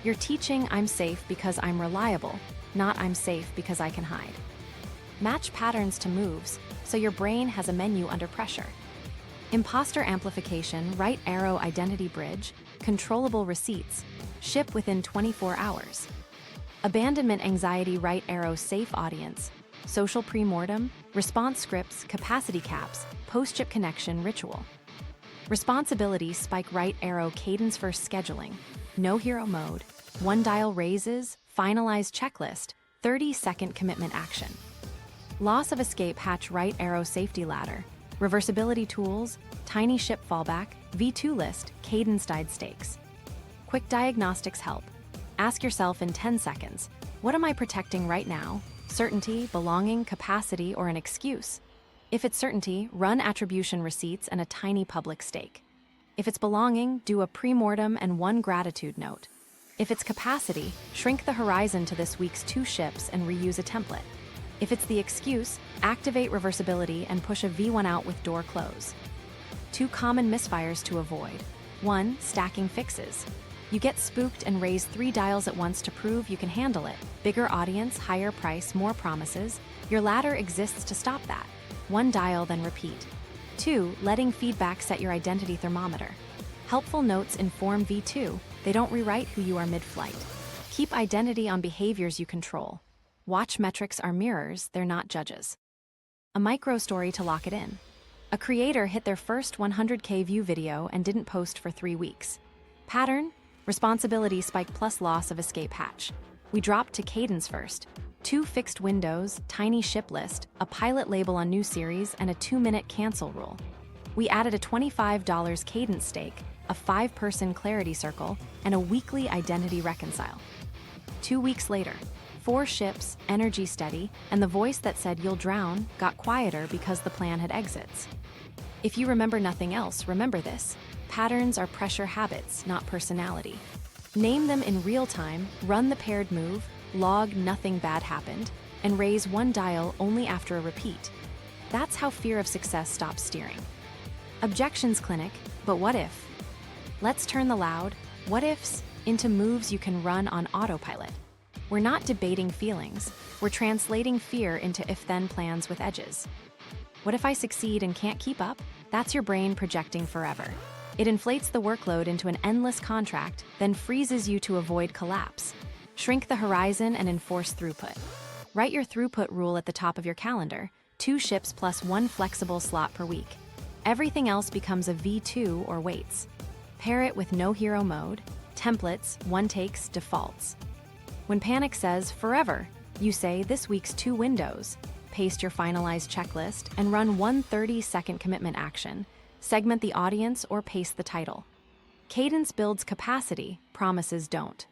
[SPEAKER 2] You're teaching I'm safe because I'm reliable, not I'm safe because I can hide. Match patterns to moves, so your brain has a menu under pressure. Imposter amplification, right arrow identity bridge, controllable receipts, ship within 24 hours. Abandonment anxiety, right arrow safe audience, social pre-mortem, response scripts, capacity caps, post-ship connection ritual. Responsibility, spike right arrow cadence first scheduling, no hero mode, 1 dial raises, finalized checklist, 30-second commitment action. Loss of escape hatch right arrow safety ladder, reversibility tools, tiny ship fallback, V2 list, cadence-died stakes. Quick diagnostics help. Ask yourself in 10 seconds, what am I protecting right now? Certainty, belonging, capacity, or an excuse? If it's certainty, run attribution receipts and a tiny public stake. If it's belonging, do a pre-mortem and one gratitude note. If it's capacity, shrink the horizon to this week's 2 ships and reuse a template. If it's the excuse, activate reversibility and push a V1 out with door close. 2 common misfires to avoid. 1. Stacking fixes. You get spooked and raise 3 dials at once to prove you can handle it. Bigger audience, higher price, more promises. Your ladder exists to stop that. 1 dial, then repeat. 2. Letting feedback set your identity thermometer. Helpful notes inform V2. They don't rewrite who you are mid-flight. Keep identity on behaviors you control. Watch metrics are mirrors, they're not judges. A micro story to lock it in. A creator hit their first 100K view video and didn't post for 3 weeks. Pattern? Responsibility spike plus loss of escape hatch. We dropped to cadence first. 2 fixed windows, tiny ship list, a pilot label on new series, and a 2-minute cancel rule. We added a $25 cadence stake, a 5-person clarity circle, and a weekly identity reconcile. 2 weeks later, 4 ships, energy steady, and the voice that said you'll drown got quieter because the plan had exits. If you remember nothing else, remember this. Patterns are pressure habits, not personality. Name them in real time, run the paired move, log nothing bad happened, and raise 1 dial only after a repeat. That's how fear of success stops steering. Objections clinic, but what if? Let's turn the loud, what ifs, into moves you can run on autopilot. We're not debating feelings, we're translating fear into if-then plans with edges. What if I succeed and can't keep up? That's your brain projecting forever. It inflates the workload into an endless contract, then freezes you to avoid collapse. Shrink the horizon and enforce throughput. Write your throughput rule at the top of your calendar, 2 ships plus 1 flexible slot per week. Everything else becomes a V2 or waits. Pair it with no hero mode, templates, one takes, defaults. When panic says forever, you say this week's 2 windows. Paste your finalized checklist and run 1 30-second commitment action. Segment the audience or paste the title. Cadence builds capacity, promises don't.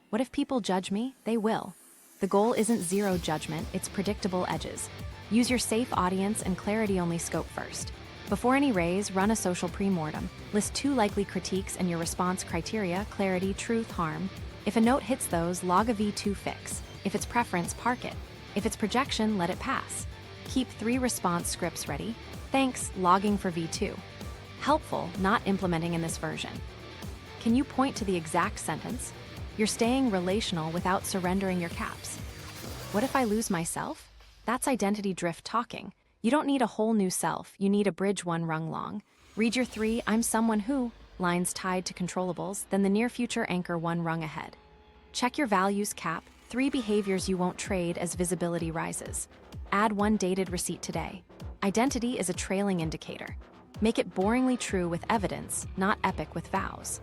[SPEAKER 2] What if people judge me? They will. The goal isn't zero judgment, it's predictable edges. Use your safe audience and clarity-only scope first. Before any raise, run a social pre-mortem. List 2 likely critiques and your response criteria, clarity, truth, harm. If a note hits those, log a V2 fix. If it's preference, park it. If it's projection, let it pass. Keep 3 response scripts ready. Thanks, logging for V2. Helpful, not implementing in this version. Can you point to the exact sentence? You're staying relational without surrendering your caps. What if I lose myself? That's identity drift talking. You don't need a whole new self, you need a bridge 1 rung long. Read your 3, I'm someone who, lines tied to controllables, then the near future anchor 1 rung ahead. Check your values cap, 3 behaviors you won't trade as visibility rises. Add 1 dated receipt today. Identity is a trailing indicator. Make it boringly true with evidence, not epic with vows.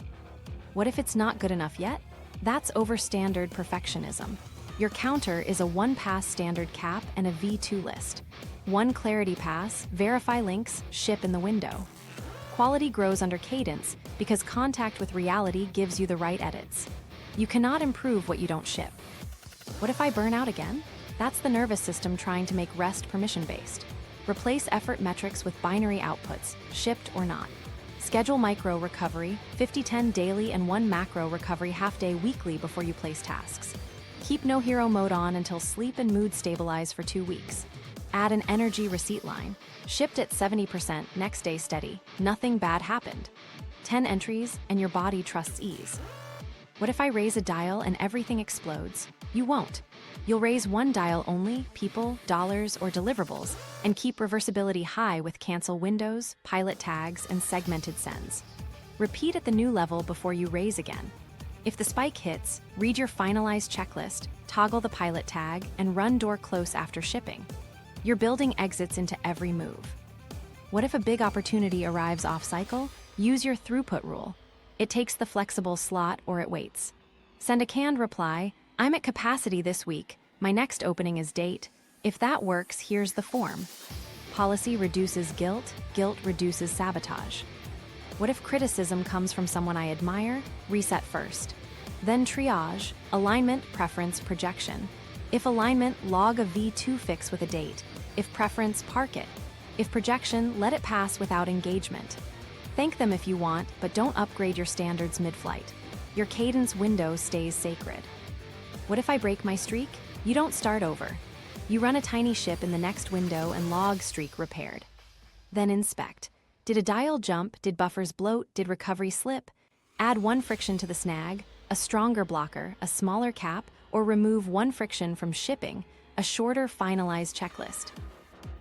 [SPEAKER 2] What if it's not good enough yet? That's overstandard perfectionism. Your counter is a 1-pass standard cap and a V2 list. 1 clarity pass, verify links, ship in the window. Quality grows under cadence because contact with reality gives you the right edits. You cannot improve what you don't ship. What if I burn out again? That's the nervous system trying to make rest permission-based. Replace effort metrics with binary outputs, shipped or not. Schedule micro recovery, 50-10 daily and 1 macro recovery half-day weekly before you place tasks. Keep no hero mode on until sleep and mood stabilize for 2 weeks. Add an energy receipt line. Shipped at 70%, next day steady. Nothing bad happened. 10 entries and your body trusts ease. What if I raise a dial and everything explodes? You won't. You'll raise 1 dial only, people, dollars, or deliverables, and keep reversibility high with cancel windows, pilot tags, and segmented sends. Repeat at the new level before you raise again. If the spike hits, read your finalized checklist, toggle the pilot tag, and run door close after shipping. You're building exits into every move. What if a big opportunity arrives off-cycle? Use your throughput rule. It takes the flexible slot or it waits. Send a canned reply, I'm at capacity this week, my next opening is date. If that works, here's the form. Policy reduces guilt, guilt reduces sabotage. What if criticism comes from someone I admire? Reset first. Then triage, alignment, preference, projection. If alignment, log a V2 fix with a date. If preference, park it. If projection, let it pass without engagement. Thank them if you want, but don't upgrade your standards mid-flight. Your cadence window stays sacred. What if I break my streak? You don't start over. You run a tiny ship in the next window and log streak repaired. Then inspect. Did a dial jump? Did buffers bloat? Did recovery slip? Add one friction to the snag, a stronger blocker, a smaller cap, or remove one friction from shipping, a shorter finalized checklist.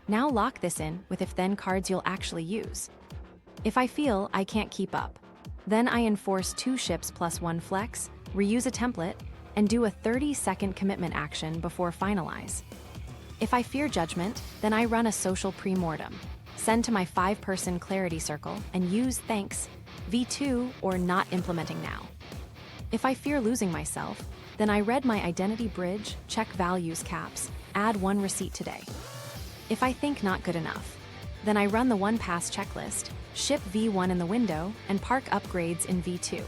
[SPEAKER 2] Now lock this in with if-then cards you'll actually use. If I feel I can't keep up, then I enforce 2 ships plus 1 flex, reuse a template, and do a 30-second commitment action before finalize. If I fear judgment, then I run a social pre-mortem, send to my 5-person clarity circle, and use thanks, V2, or not implementing now. If I fear losing myself, then I read my identity bridge, check values caps, add 1 receipt today. If I think not good enough, then I run the 1-pass checklist, ship V1 in the window, and park upgrades in V2.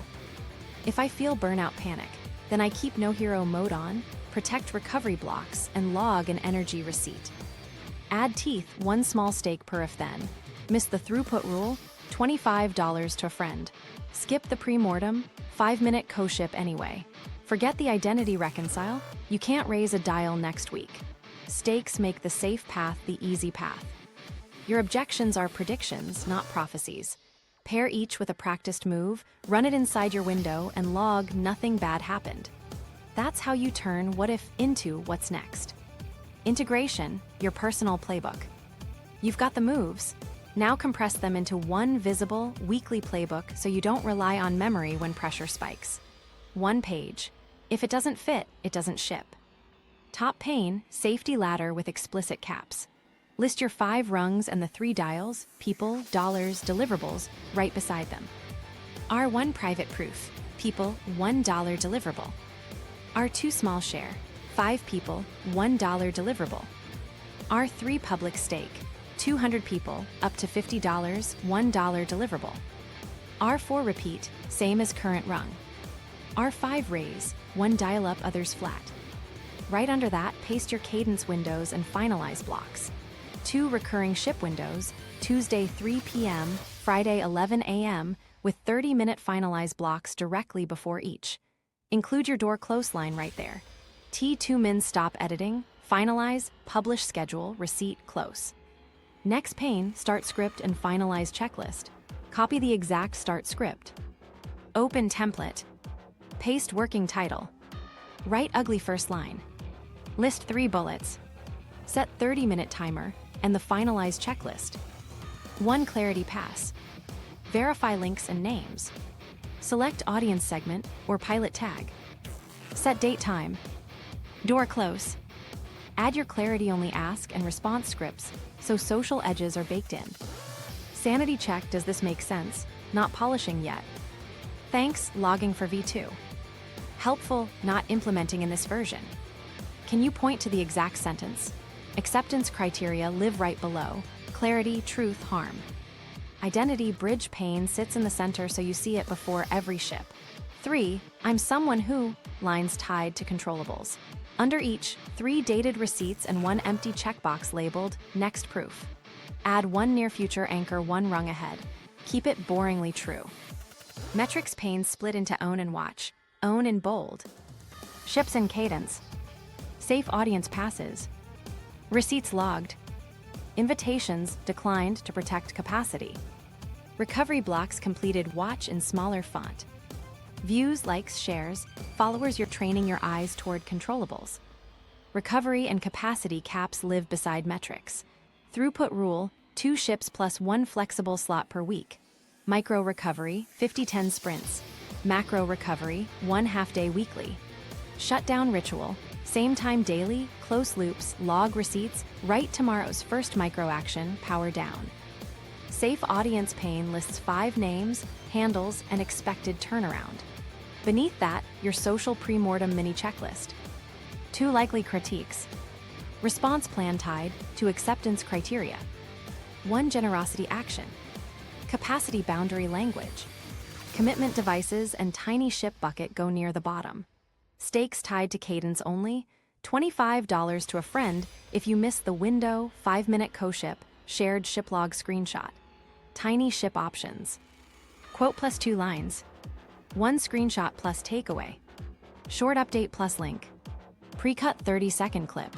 [SPEAKER 2] If I feel burnout panic, then I keep no hero mode on, protect recovery blocks, and log an energy receipt. Add teeth, 1 small stake per if-then. Miss the throughput rule, $25 to a friend. Skip the pre-mortem, 5-minute co-ship anyway. Forget the identity reconcile, you can't raise a dial next week. Stakes make the safe path the easy path. Your objections are predictions, not prophecies. Pair each with a practiced move, run it inside your window, and log nothing bad happened. That's how you turn what if into what's next. Integration, your personal playbook. You've got the moves. Now compress them into one visible, weekly playbook so you don't rely on memory when pressure spikes. 1 page. If it doesn't fit, it doesn't ship. Top pane, safety ladder with explicit caps. List your 5 rungs and the 3 dials, people, dollars, deliverables, right beside them. R1 private proof, people, $1 deliverable. R2 small share, 5 people, $1 deliverable. R3 public stake, 200 people, up to $50, $1 deliverable. R4 repeat, same as current rung. R5 raise, 1 dial up, others flat. Right under that, paste your cadence windows and finalize blocks. 2 recurring ship windows, Tuesday 3 p.m., Friday 11 a.m., with 30-minute finalize blocks directly before each. Include your door close line right there. T2 min stop editing, finalize, publish schedule, receipt, close. Next pane, start script and finalize checklist. Copy the exact start script. Open template. Paste working title. Write ugly first line. List 3 bullets. Set 30-minute timer and the finalized checklist. 1 clarity pass. Verify links and names. Select audience segment or pilot tag. Set date time. Door close. Add your clarity only ask and response scripts so social edges are baked in. Sanity check, does this make sense? Not polishing yet. Thanks, logging for V2. Helpful, not implementing in this version. Can you point to the exact sentence? Acceptance criteria live right below. Clarity, truth, harm. Identity bridge pane sits in the center so you see it before every ship. 3, I'm someone who, lines tied to controllables. Under each, 3 dated receipts and 1 empty checkbox labeled next proof. Add 1 near future anchor, 1 rung ahead. Keep it boringly true. Metrics pane split into own and watch. Own in bold. Ships in cadence. Safe audience passes. Receipts logged. Invitations declined to protect capacity. Recovery blocks completed, watch in smaller font. Views, likes, shares, followers, you're training your eyes toward controllables. Recovery and capacity caps live beside metrics. Throughput rule, 2 ships plus 1 flexible slot per week. Micro recovery, 50-10 sprints. Macro recovery, 1 half-day weekly. Shutdown ritual, same time daily, close loops, log receipts, write tomorrow's first micro action, power down. Safe audience pane lists 5 names, handles, and expected turnaround. Beneath that, your social pre-mortem mini checklist. 2 likely critiques. Response plan tied to acceptance criteria. 1 generosity action. Capacity boundary language. Commitment devices and tiny ship bucket go near the bottom. Stakes tied to cadence only. $25 to a friend if you miss the window, 5-minute co-ship, shared ship log screenshot. Tiny ship options. Quote plus 2 lines. 1 screenshot plus takeaway. Short update plus link. Pre-cut 30-second clip.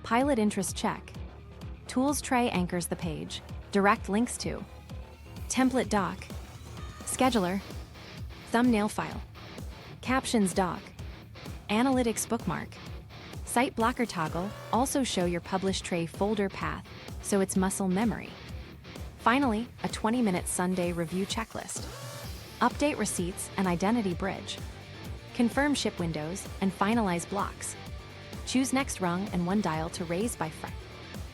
[SPEAKER 2] Pilot interest check. Tools tray anchors the page. Direct links to. Template doc. Scheduler. Thumbnail file. Captions doc. Analytics bookmark. Site blocker toggle also show your published tray folder path, so it's muscle memory. Finally, a 20-minute Sunday review checklist. Update receipts and identity bridge. Confirm ship windows and finalize blocks. Choose next rung and 1 dial to raise by friend.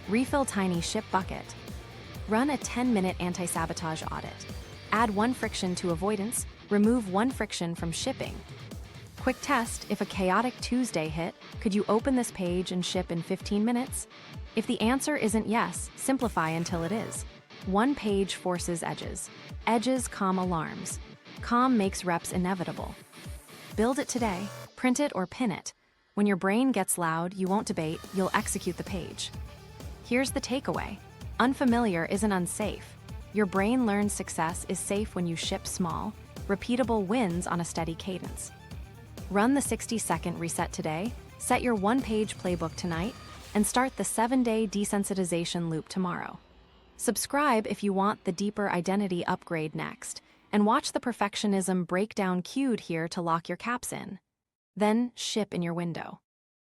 [SPEAKER 2] Refill tiny ship bucket. Run a 10-minute anti-sabotage audit. Add 1 friction to avoidance, remove 1 friction from shipping. Quick test, if a chaotic Tuesday hit, could you open this page and ship in 15 minutes? If the answer isn't yes, simplify until it is. 1 page forces edges. Edges calm alarms. Calm makes reps inevitable. Build it today, print it or pin it. When your brain gets loud, you won't debate, you'll execute the page. Here's the takeaway. Unfamiliar isn't unsafe. Your brain learns success is safe when you ship small, repeatable wins on a steady cadence. Run the 60-second reset today, set your 1-page playbook tonight, and start the 7-day desensitization loop tomorrow. Subscribe if you want the deeper identity upgrade next, and watch the perfectionism breakdown cued here to lock your caps in. Then ship in your window.